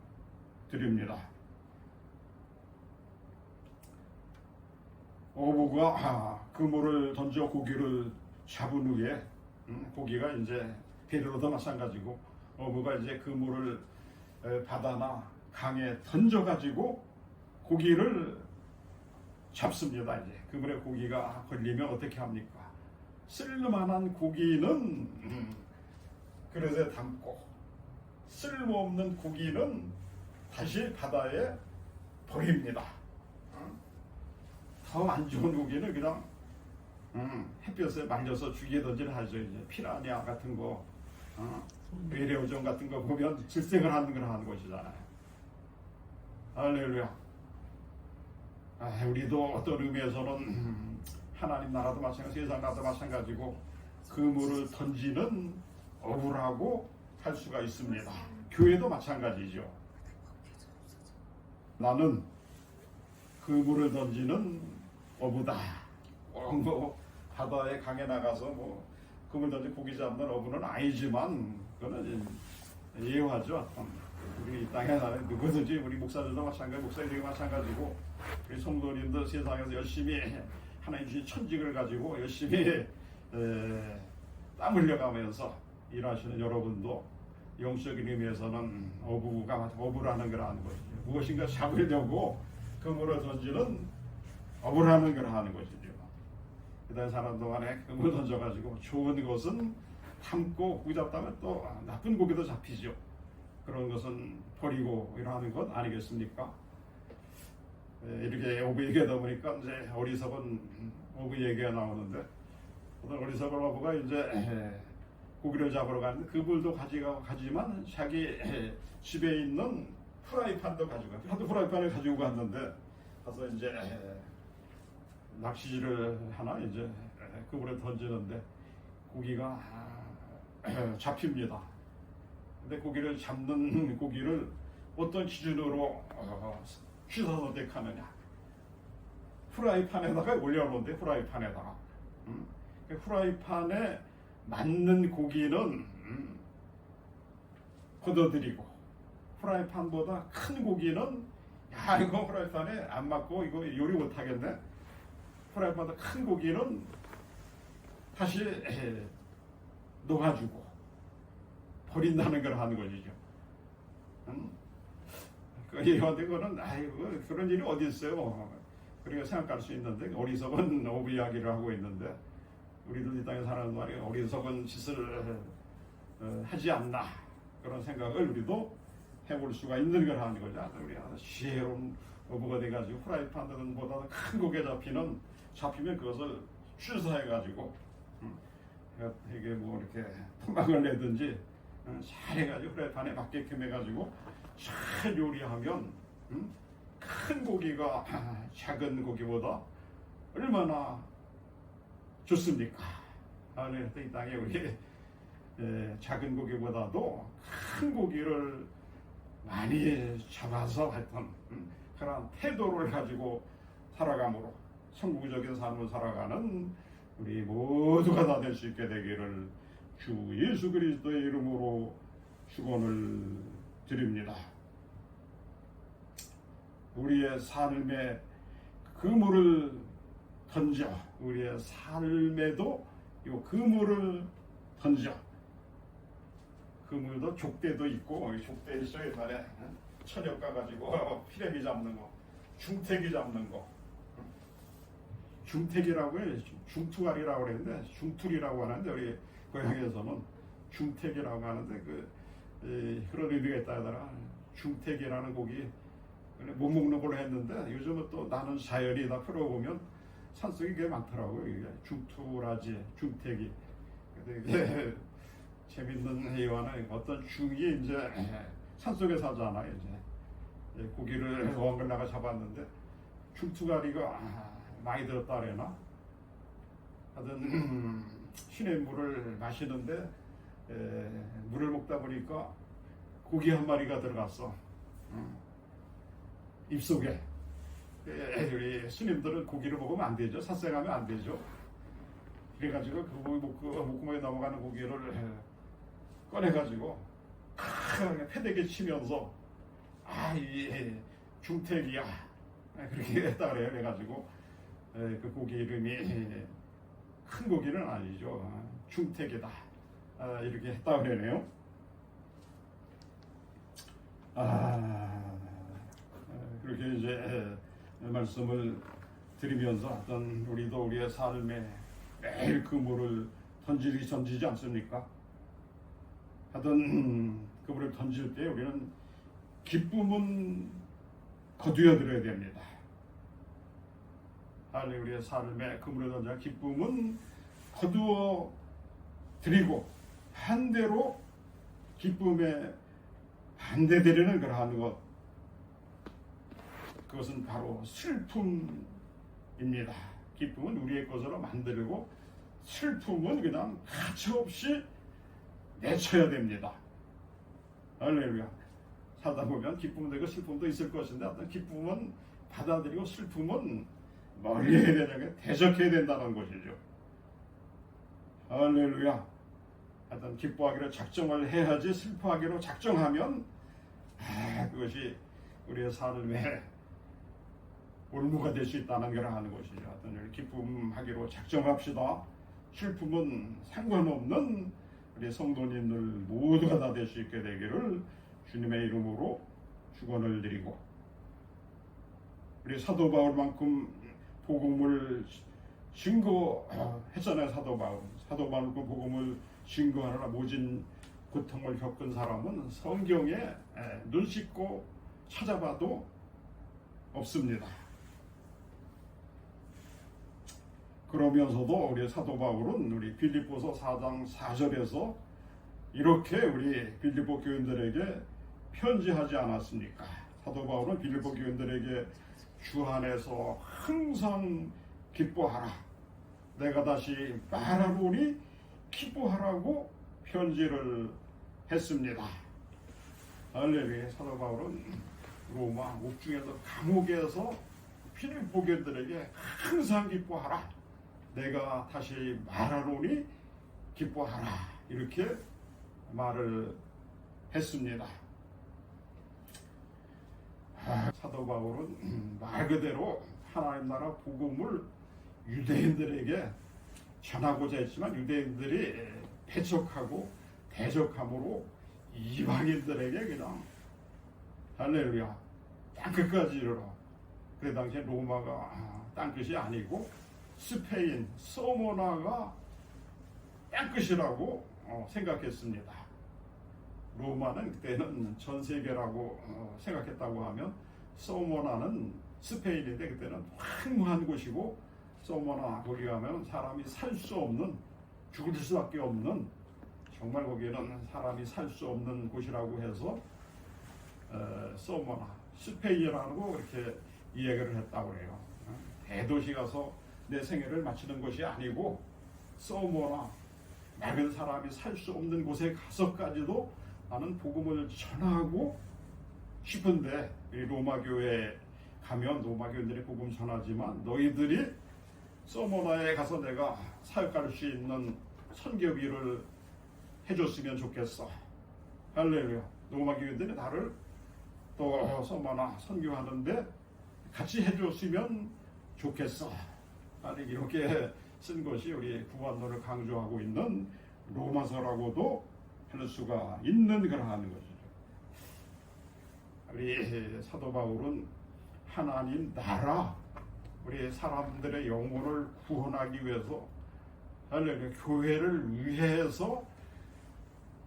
드립니다. 어부가 그물을 던져 고기를 잡은 후에 고기가 이제 데려오도 마찬가지고 어부가 이제 그물을 바다나 강에 던져가지고 고기를 잡습니다. 이제 그물에 고기가 걸리면 어떻게 합니까? 쓸만한 고기는 그릇에 담고 쓸모없는 고기는 다시 바다에 버립니다. 더 안 좋은 고기는 그냥 햇볕에 말려서 죽이에 던질하죠. 이제 피라냐 같은 거, 외래어종 같은 거 보면 질색을 하는 걸 하는 것이잖아요. 할렐루야. 우리도 어떤 의미에서는 하나님 나라도 마찬가지, 세상 나라도 마찬가지고 그물을 던지는 어부라고 할 수가 있습니다. 교회도 마찬가지죠. 나는 그물을 던지는 어부다. 바다에 강에 나가서 그물 던지 고기 잡는 어부는 아니지만 그거는 예화죠. 우리 이 땅에 사는 누구든지 우리 목사들도 마찬가지, 목사들이 마찬가지고 우리 성도님들 세상에서 열심히 하나님 주신 천직을 가지고 열심히 땀 흘려가면서 일하시는 여러분도 영적인 의미에서는 어부라는 걸 하는 것이죠. 무엇인가 잡으려고 그물을 던지는 어부라는 걸 하는 것이죠. 그다음 사람 동안에 그물 던져가지고 좋은 것은 참고 고기 잡다면 또 나쁜 고기도 잡히죠. 그런 것은 버리고 이러는 것 아니겠습니까? 이렇게 어부 얘기하다 보니까 이제 어리석은 어부 얘기가 나오는데, 어떤 어리석은 어부가 이제 고기를 잡으러 가는데 그물도 가지만 자기 집에 있는 프라이팬도 가지고 하도 프라이팬을 가지고 갔는데, 가서 이제 낚시질을 하나 이제 그물에 던지는데 고기가 잡힙니다. 근데 고기를 잡는 고기를 어떤 기준으로 취사 선택하느냐? 프라이팬에다가 올려놓는데, 프라이팬에다가 프라이팬에 맞는 고기는 걷어들이고, 프라이팬보다 큰 고기는 야 이거 프라이팬에 안 맞고 이거 요리 못하겠네, 프라이팬보다 큰 고기는 다시 녹아주고 버린다는 걸 하는 것이죠. 그런데 그거는 아이고 그런 일이 어디 있어요? 그렇게 생각할 수 있는데, 어리석은 어부 이야기를 하고 있는데, 우리들 이 땅에 사는 말이 어리석은 짓을 하지 않나, 그런 생각을 우리도 해볼 수가 있는 걸 하는 거죠. 우리 지혜로운 어부가 돼가지고 프라이팬보다 큰 고기에 잡히면 그것을 취사해가지고 이게 뭐 이렇게 토막을 내든지 잘해가지고 프라이팬에 맞게끔 해가지고 잘 요리하면 큰 고기가 작은 고기보다 얼마나 좋습니까? 이 땅에 우리 작은 고기보다도 큰 고기를 많이 잡아서 했던 그런 태도를 가지고 살아감으로 천국적인 삶을 살아가는 우리 모두가 다 될 수 있게 되기를 주 예수 그리스도의 이름으로 축원을 드립니다. 우리의 삶에 그물을 던져, 우리의 삶에도 이 그물을 던져. 그물도 족대도 있고, 족대 있어요. 옛날에 천엽 가가지고 피레미 잡는 거, 중태기 잡는 거. 중태기라고 해요. 중투알이라고 그러는데, 중툴이라고 하는데, 우리 고향에서는 중태기라고 하는데, 그런 의미가 있다 하더라. 중태기라는 고기 못 먹는 걸로 했는데, 요즘은 또 나는 자연이 다 풀어보면 산속에 꽤 많더라고요. 이게 중투라지, 중태기. 근데 이게 재밌는 예화는, 어떤 중이 이제 산속에 살잖아요. 이제 고기를 원글라가 잡았는데 중투가리가 많이 들었다 그래나? 하여튼 시내 물을 마시는데 물을 먹다 보니까 고기 한 마리가 들어갔어. 입속에. 우리 스님들은 고기를 먹으면 안 되죠.殺생하면 안 되죠. 그래가지고 그 목구멍에 넘어가는 고기를 꺼내가지고 패대기 치면서 이 중태기야 그렇게 했다 그래요. 그래가지고 그 고기 이름이 큰 고기는 아니죠. 중태기다 이렇게 했다 그러네요. 그렇게 이제 말씀을 드리면서, 어떤 우리도 우리의 삶에 매일 그물을 던지지 않습니까? 하여튼 그물을 던질 때 우리는 기쁨은 거두어 드려야 됩니다. 우리의 삶에 그물을 던져 기쁨은 거두어 드리고, 반대로 기쁨에 반대되려는 걸 하는 것, 그것은 바로 슬픔입니다. 기쁨은 우리의 것으로 만들고, 슬픔은 그냥 가차없이 내쳐야 됩니다. 할렐루야. 살다 보면 기쁨도 있고 슬픔도 있을 것인데, 어떤 기쁨은 받아들이고 슬픔은 멀리 해야 되는 게 대적해야 된다는 것이죠. 할렐루야. 하여튼 기뻐하기로 작정을 해야지, 슬퍼하기로 작정하면 그것이 우리의 삶에 올무가 될 수 있다는 걸 하는 것이죠. 하여튼 기쁨하기로 작정합시다. 슬픔은 상관없는 우리 성도님들 모두가 다 될 수 있게 되기를 주님의 이름으로 축원을 드리고, 우리 사도 바울만큼 복음을 증거했잖아요. 사도 바울만큼 복음을 증거하느라 모진 고통을 겪은 사람은 성경에 눈 씻고 찾아봐도 없습니다. 그러면서도 우리 사도 바울은 우리 빌립보서 4장 4절에서 이렇게 우리 빌립보 교인들에게 편지하지 않았습니까? 사도 바울은 빌립보 교인들에게 주 안에서 항상 기뻐하라, 내가 다시 말하노니 기뻐하라고 편지를 했습니다. 할렐루야. 사도 바울은 로마 옥중에서, 감옥에서 빌립보 교인들에게 항상 기뻐하라, 내가 다시 말하노니 기뻐하라, 이렇게 말을 했습니다. 사도 바울은 말 그대로 하나님 나라 복음을 유대인들에게 전하고자 했지만 유대인들이 배척하고 대적함으로 이방인들에게 그냥 할렐루야 땅끝까지 이르러, 그 당시에 로마가 땅끝이 아니고 스페인 서모나가 땅끝이라고 생각했습니다. 로마는 그때는 전 세계라고 생각했다고 하면, 서모나는 스페인인데 그때는 황무한 곳이고, 서모나 거기 가면 사람이 살 수 없는, 죽을 수밖에 없는, 정말 거기는 사람이 살 수 없는 곳이라고 해서 서모나 스페인이라고 이렇게 이야기를 했다고 해요. 대도시 가서 내 생애를 마치는 것이 아니고 서모나, 맑은 사람이 살 수 없는 곳에 가서까지도 나는 복음을 전하고 싶은데, 로마 교회에 가면 로마 교인들이 복음 전하지만 너희들이 서모나에 가서 내가 사역할 수 있는 선교비를 해줬으면 좋겠어. 할렐루야. 로마 교인들이 나를 또 서모나 선교하는데 같이 해줬으면 좋겠어. 아니, 이렇게 쓴 것이 우리 구원론을 강조하고 있는 로마서라고도 할 수가 있는 그러한 것이죠. 우리 사도 바울은 하나님 나라, 우리 사람들의 영혼을 구원하기 위해서, 할렐루야, 교회를 위해서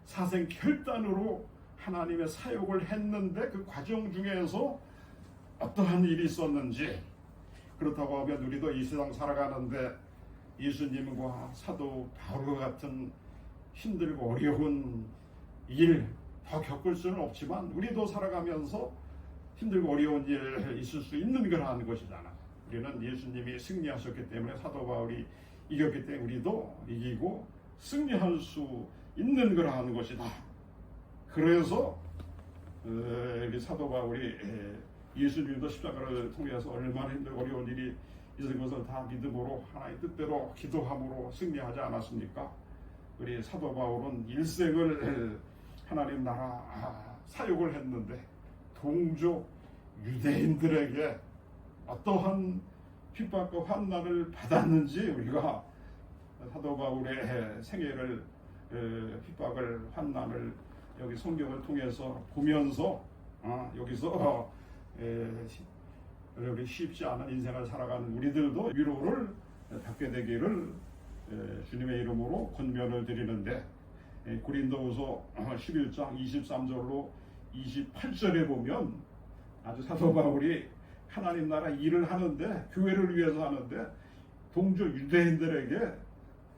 사생 결단으로 하나님의 사역을 했는데, 그 과정 중에서 어떠한 일이 있었는지, 그렇다고 하면 우리도 이 세상 살아가는데 예수님과 사도 바울과 같은 힘들고 어려운 일 더 겪을 수는 없지만, 우리도 살아가면서 힘들고 어려운 일 있을 수 있는 그러한 것이잖아. 우리는 예수님이 승리하셨기 때문에, 사도 바울이 이겼기 때문에 우리도 이기고 승리할 수 있는 그러한 것이다. 그래서 우리 사도 바울이 예수님도 십자가를 통해서 얼마나 힘들고 어려운 일이 있을 것을 다 믿음으로 하나님의 뜻대로 기도함으로 승리하지 않았습니까? 우리 사도 바울은 일생을 하나님 나라 사역을 했는데 동족 유대인들에게 어떠한 핍박과 환난을 받았는지, 우리가 사도 바울의 생애를, 핍박을, 환난을 여기 성경을 통해서 보면서 여기서 우리 쉽지 않은 인생을 살아가는 우리들도 위로를 받게 되기를 주님의 이름으로 권면을 드리는데, 고린도후서 11장 23절로 28절에 보면 아주 사도 바울이 하나님 나라 일을 하는데, 교회를 위해서 하는데 동족 유대인들에게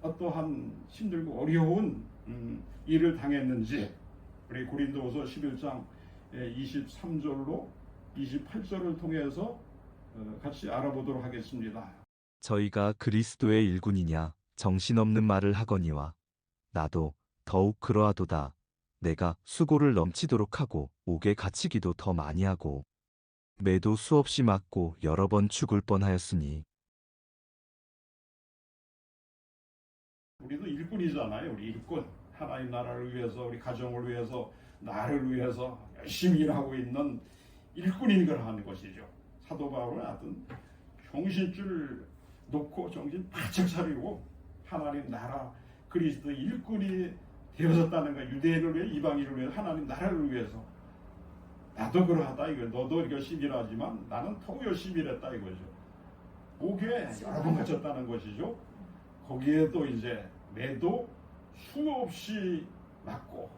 어떠한 힘들고 어려운 일을 당했는지, 우리 고린도후서 11장 23절로 28절을 통해서 같이 알아보도록 하겠습니다. 저희가 그리스도의 일꾼이냐 정신없는 말을 하거니와 나도 더욱 그러하도다. 내가 수고를 넘치도록 하고 옥에 갇히기도 더 많이 하고 매도 수없이 맞고 여러 번 죽을 뻔하였으니. 우리도 일꾼이잖아요. 우리 일꾼. 하나님 나라를 위해서, 우리 가정을 위해서, 나를 위해서 열심히 일하고 있는 일꾼인 걸 하는 것이죠. 사도 바울은 하여튼 정신줄 놓고 정신 바짝 차리고 하나님 나라 그리스도 일꾼이 되어졌다는 거야. 유대인을 위해, 이방인을 위해, 하나님 나라를 위해서. 나도 그러하다 이거. 너도 열심히 일하지만 나는 더 열심히 일했다 이거죠. 목에 여러 번 갇혔다는 것이죠. 거기에 또 이제 매도 수없이 맞고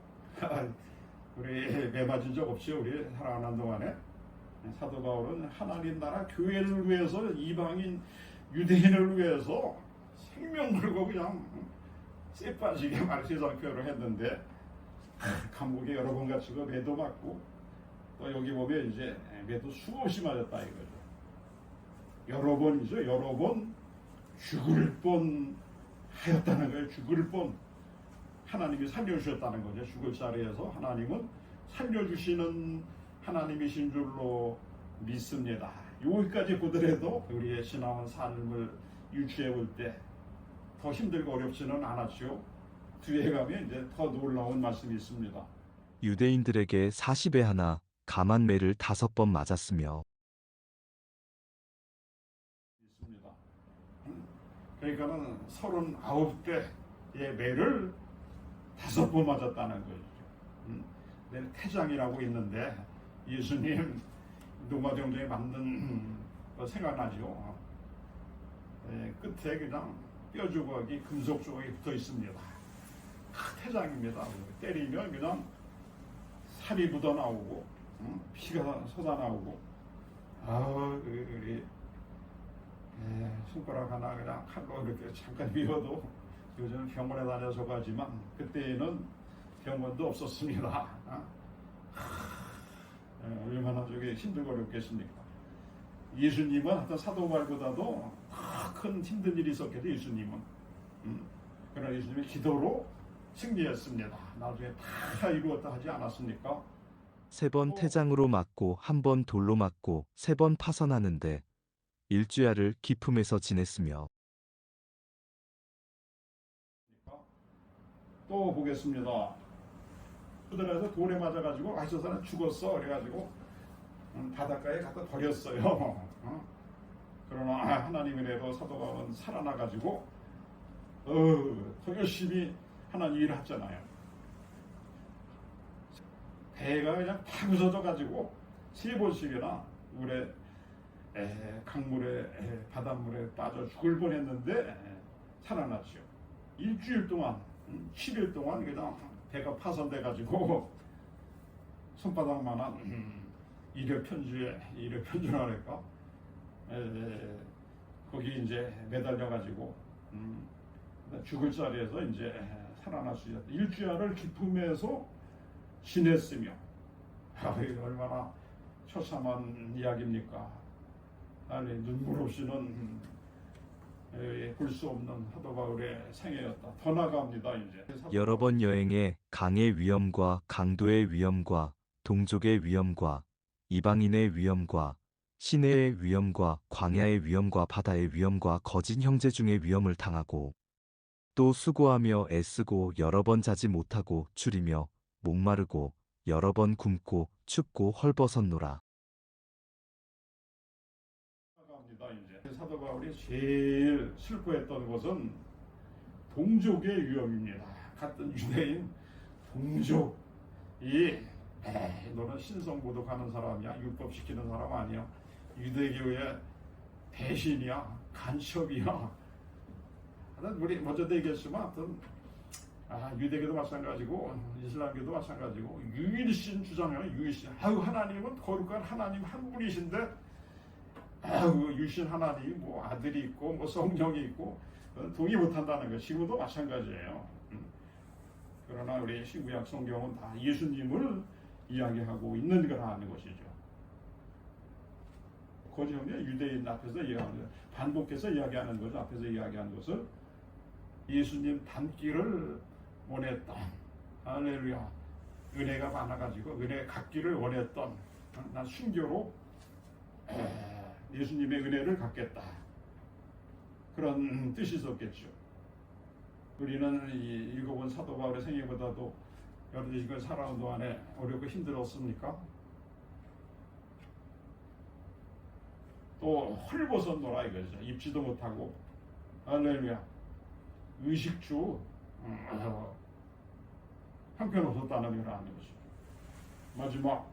우리 매 맞은 적 없이 우리 살아가는 동안에 사도 바울은 하나님 나라 교회를 위해서 이방인 유대인을 위해서 생명 걸고 그냥 쎄 빠지게 말 세상 표현을 했는데 감옥에 여러 번 갇히고 매도 맞고 또 여기 보면 이제 매도 수없이 맞았다 이거죠. 여러 번이죠. 여러 번 죽을 뻔 하였다는 거예요. 죽을 뻔. 하나님이 살려주셨다는 거죠. 죽을 자리에서 하나님은 살려주시는 하나님이신 줄로 믿습니다. 여기까지 보더라도 우리의 신앙은 삶을 유추해 볼 때 더 힘들고 어렵지는 않았죠. 뒤에 가면 이제 더 놀라운 말씀이 있습니다. 유대인들에게 40에 하나 감한매를 5번 맞았으며 있습니다. 그러니까는 39대의 매를 5번 맞았다는 거죠. 내일 태장이라고 있는데 예수님 노마정정에 맞는 거 생각나죠. 끝에 그냥 뼈 조각이 금속 조각이 붙어 있습니다. 태장입니다. 때리면 그냥 살이 묻어 나오고 피가 쏟아 나오고 우리 손가락 하나 그냥 칼로 이렇게 잠깐 밀어도 요즘 병원에 다녀서 가지만 그때에는 병원도 없었습니다. 얼마나 저게 힘들고 어렵겠습니까? 예수님은 하여튼 사도 바울보다도 큰 힘든 일이 있었겠죠. 예수님은. 그러나 예수님이 기도로 승리했습니다. 나중에 다 이루었다 하지 않았습니까? 3번 태장으로 맞고 1번 돌로 맞고 3번 파선하는데 일주야를 기품에서 지냈으며 또 보겠습니다. 그들에서 돌에 맞아가지고 저 사람 죽었어 그래가지고 바닷가에 갖다 버렸어요. 그러나 하나님의 은혜로 사도 바울은 살아나가지고 더 열심히 하나님 일을 했잖아요. 배가 그냥 다 부서져가지고 3번씩이나 물에 강물에 바닷물에 빠져 죽을 뻔했는데 살아났죠. 일주일 동안 10일 동안 그냥 배가 파손돼가지고 손바닥만한 이력편주랄까 거기 이제 매달려가지고 죽을 자리에서 이제 살아날 수 있었다. 일주일을 기품에서 지냈으며 얼마나 처참한 이야기입니까? 아니 눈물 없이는 볼 수 없는 사도 바울의 생애였다. 더 나아갑니다. 이제 여러 번 여행에 강의 위험과 강도의 위험과 동족의 위험과 이방인의 위험과 시내의 위험과 광야의 위험과 바다의 위험과 거짓 형제 중의 위험을 당하고 또 수고하며 애쓰고 여러 번 자지 못하고 줄이며 목마르고 여러 번 굶고 춥고 헐벗었노라. 이제 사도 바울이 제일 슬퍼했던 것은 동족의 위험입니다. 같은 유대인 동족이 너는 신성모독하는 사람이야, 율법 지키는 사람 아니야, 유대교의 배신이야, 간첩이야. 우리 먼저도 얘기했지만 하여튼 유대교도 마찬가지고 이슬람교도 마찬가지고 유일신 주장하는 유일신. 하나님은 거룩한 하나님 한 분이신데 유신 하나님 뭐 아들이 있고 뭐 성령이 있고 동의 못한다는 거 지금도 마찬가지예요. 그러나 우리 신구약 성경은 다 예수님을 이야기하고 있는 거라는 것이죠. 거짓 형제 유대인 앞에서 이야기하는 반복해서 이야기하는 거죠. 앞에서 이야기하는 것을 예수님 닮기를 원했던 할렐루야 은혜가 많아가지고 은혜 갖기를 원했던 난 순교로 예수님의 은혜를 갖겠다 그런 뜻이 있었겠죠. 우리는 이 읽어본 사도 바울의 생애보다도 여러분이 이걸 살아온 동안에 어렵고 힘들었습니까? 또 헐벗었노라 이거죠. 입지도 못하고 할렐루야 의식주 형편없었다는 걸 아는 것이죠. 마지막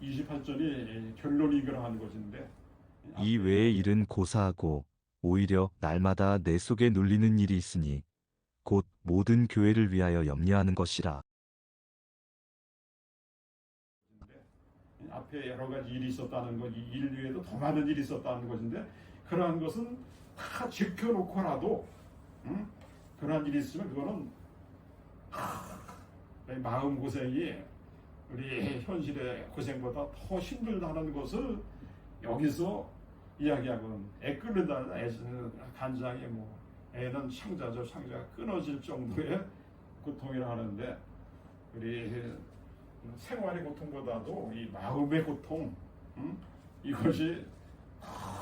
28절이 결론이 그러한 것인데, 이 외의 일은 고사하고 오히려 날마다 내 속에 눌리는 일이 있으니 곧 모든 교회를 위하여 염려하는 것이라. 앞에 여러 가지 일이 있었다는 것, 이 일 외에도 더 많은 일이 있었다는 것인데, 그러한 것은 다 지켜놓고라도 그러한 일이 있으면 그거는 마음 고생이 우리 현실의 고생보다 더 힘들다는 것을 여기서 이야기하고는 애 끓는다는 간장이 뭐 애는 창자죠. 창자가 끊어질 정도의 고통이라 하는데, 우리 생활의 고통보다도 이 마음의 고통, 이것이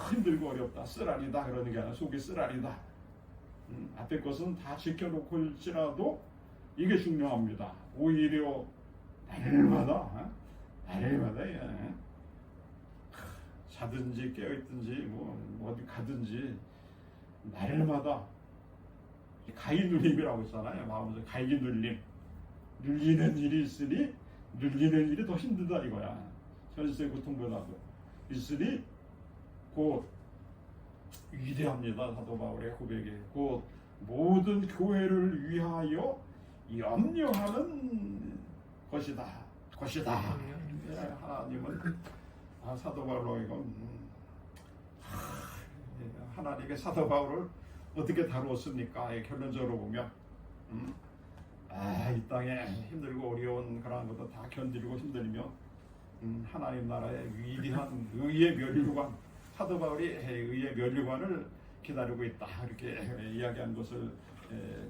힘들고 어렵다, 쓰라리다 그러는 게 아니라 속이 쓰라리다. 앞에 것은 다 지켜놓고 일지라도 이게 중요합니다. 오히려 날마다 자든지 깨어있든지 뭐 어디 가든지 날마다 가위 눌림이라고 했잖아요. 마음에서 가위 눌림, 눌리는 일이 있으니 눌리는 일이 더 힘들다 이거야. 현실의 고통보다도 있으니 곧 위대합니다. 사도 바울의 고백이 곧 모든 교회를 위하여 염려하는 것이다. 하나님은 사도 바울로 이건 하나님의 사도 바울을 어떻게 다루었습니까? 결론적으로 보면 이 땅에 힘들고 어려운 그런 것도 다 견디고 힘들면 하나님 나라의 위대한 의의 면류관, 사도 바울이 의의 면류관을 기다리고 있다 이렇게 이야기한 것을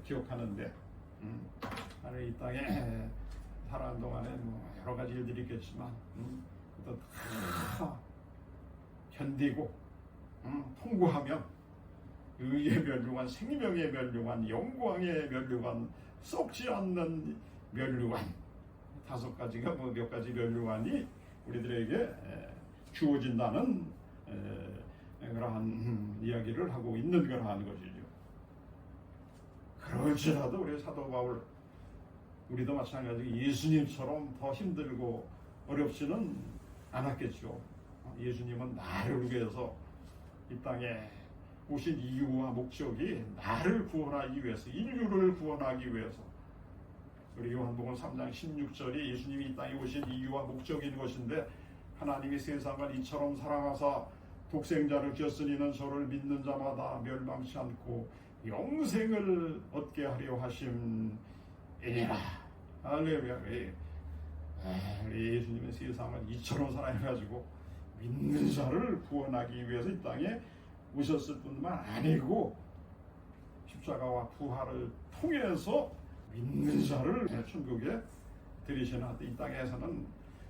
기억하는데, 이 땅에 살아가는 동안에 뭐 여러 가지 일들이 있겠지만 그것도 다 견디고 통과하면 의의 면류관, 생명의 면류관, 영광의 면류관, 썩지 않는 면류관, 5가지가 뭐 몇 가지 면류관이 우리들에게 주어진다는 그러한 이야기를 하고 있는 거라는 것이죠. 그럴지라도 우리 사도 바울, 우리도 마찬가지로 예수님처럼 더 힘들고 어렵지는 않았겠죠. 예수님은 나를 위해서 이 땅에 오신 이유와 목적이 나를 구원하기 위해서, 인류를 구원하기 위해서. 우리 요한복음 3장 16절이 예수님이 이 땅에 오신 이유와 목적인 것인데, 하나님이 세상을 이처럼 사랑하사 독생자를 주었으니는 저를 믿는 자마다 멸망치 않고 영생을 얻게 하려 하심이니라. 할렐루야. 우리 예수님의 세상을 이처럼 사랑해가지고 믿는 자를 구원하기 위해서 이 땅에 오셨을 뿐만 아니고 십자가와 부활을 통해서 믿는 자를 천국에 들이시는, 이 땅에서는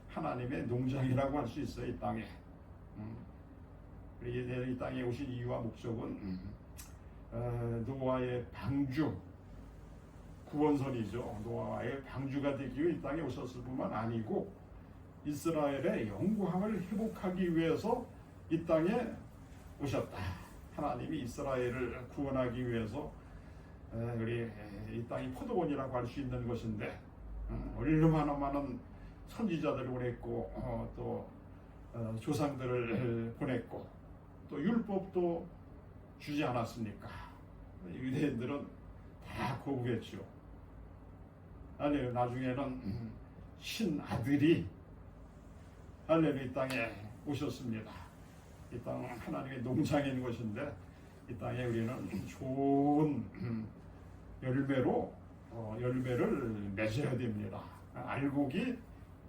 하나님의 농장이라고 할 수 있어요. 이 땅에 이 땅에 오신 이유와 목적은 노아의 방주, 구원선이죠. 노아의 방주가 되기 위해 이 땅에 오셨을 뿐만 아니고 이스라엘의 영광을 회복하기 위해서 이 땅에 오셨다. 하나님이 이스라엘을 구원하기 위해서 우리 이 땅이 포도원이라고 할 수 있는 것인데, 얼마나 많은 선지자들을 보냈고 또 조상들을 보냈고 또 율법도 주지 않았습니까? 유대인들은 다 거부했죠. 아니, 나중에는 신아들이 이 땅에 오셨습니다. 이 땅은 하나님의 농장인 것인데, 이 땅에 우리는 좋은 열매를 맺어야 됩니다. 알곡이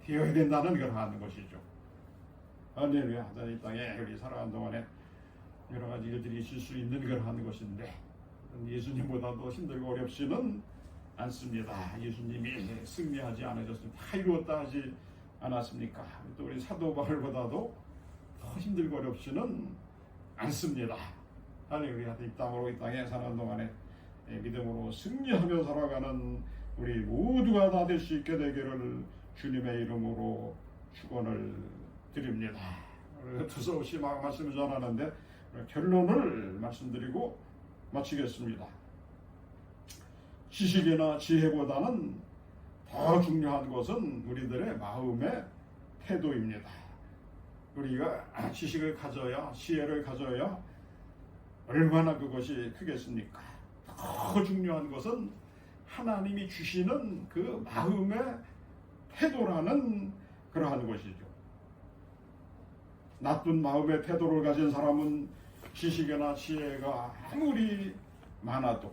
되어야 된다는 걸 하는 것이죠. 할렐루야. 이 땅에 우리 살아가는 동안에 여러 가지 일들이 있을 수 있는 걸 하는 것인데, 예수님보다도 힘들고 어렵지는 않습니다. 예수님이 승리하지 않으셨습니다. 다 이루었다 하지 않았습니까? 또 우리 사도 바울보다도 더 힘들고 어렵지는 않습니다. 할렐루야. 이 땅에 사는 동안에 믿음으로 승리하며 살아가는 우리 모두가 다 될 수 있게 되기를 주님의 이름으로 축원을 드립니다. 두서없이 말씀을 전하는데 결론을 말씀드리고 마치겠습니다. 지식이나 지혜보다는 더 중요한 것은 우리들의 마음의 태도입니다. 우리가 지식을 가져야, 지혜를 가져야 얼마나 그것이 크겠습니까? 더 중요한 것은 하나님이 주시는 그 마음의 태도라는 그러한 것이죠. 나쁜 마음의 태도를 가진 사람은 지식이나 지혜가 아무리 많아도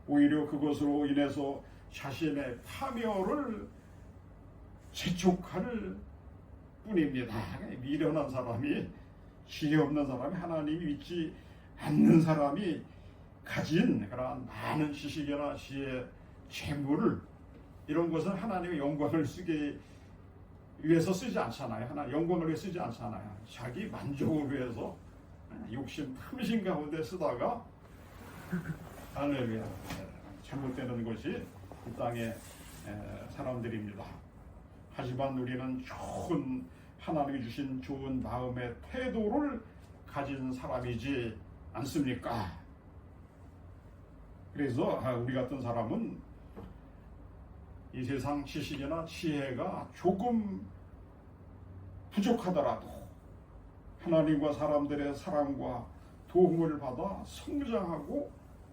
오히려 그것으로 인해서 자신의 파멸을 재촉할 뿐입니다. 미련한 사람이, 지혜 없는 사람이, 하나님이 믿지 않는 사람이 가진 그러한 많은 지식이나 지혜, 재물을, 이런 것은 하나님의 영광을 쓰기 위해서 쓰지 않잖아요. 하나님 영광을 위해 쓰지 않잖아요. 자기 만족을 위해서 욕심 탐심 가운데 쓰다가 할렐루야, 잘못되는 것이 이 땅의 사람들입니다. 하지만 우리는 좋은, 하나님이 주신 좋은 마음의 태도를 가진 사람이지 않습니까? 그래서 우리 같은 사람은 이 세상 지식이나 지혜가 조금 부족하더라도 하나님과 사람들의 사랑과 도움을 받아 성장하고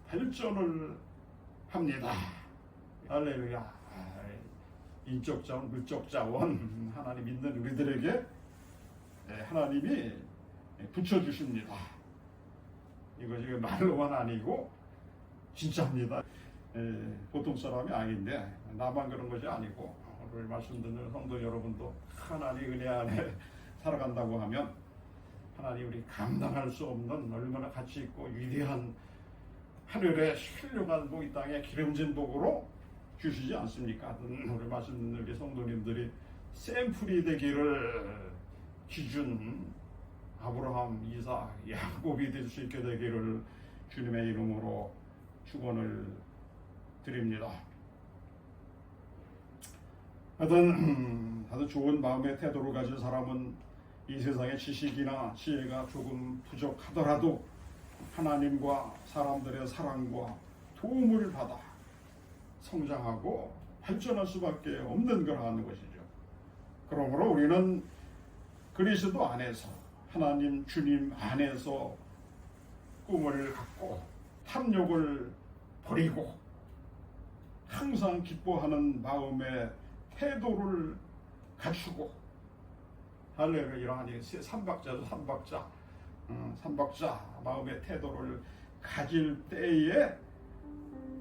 발전을 합니다. 할렐루야. 인적 자원, 물적 자원, 하나님 믿는 우리들에게 하나님이 붙여주십니다. 이것이 말로만 아니고 진짜입니다. 보통 사람이 아닌데 나만 그런 것이 아니고 오늘 말씀 듣는 성도 여러분도 하나님 은혜 안에 살아간다고 하면 하나님 우리 감당할 수 없는 얼마나 가치 있고 위대한 하늘의 신령한 복, 이 땅에 기름진 복으로 주시지 않습니까? 우리 말씀 듣는 우리 성도님들이 샘플이 되기를, 기준 아브라함, 이삭, 야곱이 될 수 있게 되기를 주님의 이름으로 축원을 드립니다. 하여튼 좋은 마음의 태도를 가진 사람은 이 세상의 지식이나 지혜가 조금 부족하더라도 하나님과 사람들의 사랑과 도움을 받아 성장하고 발전할 수밖에 없는 거라는 것이죠. 그러므로 우리는 그리스도 안에서, 하나님 주님 안에서 꿈을 갖고 탐욕을 버리고 항상 기뻐하는 마음의 태도를 갖추고, 할렐루야, 이러한 삼박자죠. 삼박자 마음의 태도를 가질 때에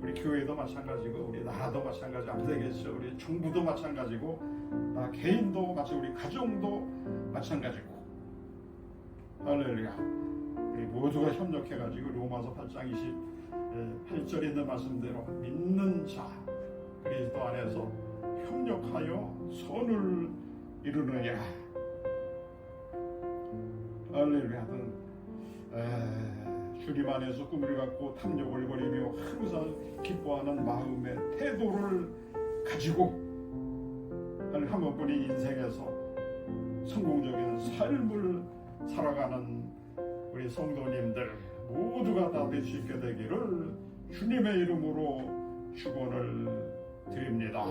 우리 교회도 마찬가지고 우리 나라도 마찬가지 안 되겠죠. 우리 정부도 마찬가지고 개인도 마찬가지고 우리 가정도 마찬가지고, 할렐루야. 우리 모두가 협력해가지고 로마서 8장 28절에 있는 말씀대로 믿는 자 그리스도 안에서 협력하여 선을 이루느냐. 할렐루야. 주님 안에서 꿈을 갖고 탐욕을 버리며 항상 기뻐하는 마음의 태도를 가지고 한 번뿐인 인생에서 성공적인 삶을 살아가는 우리 성도님들 모두가 다 될 수 있게 되기를 주님의 이름으로 축원을 드립니다.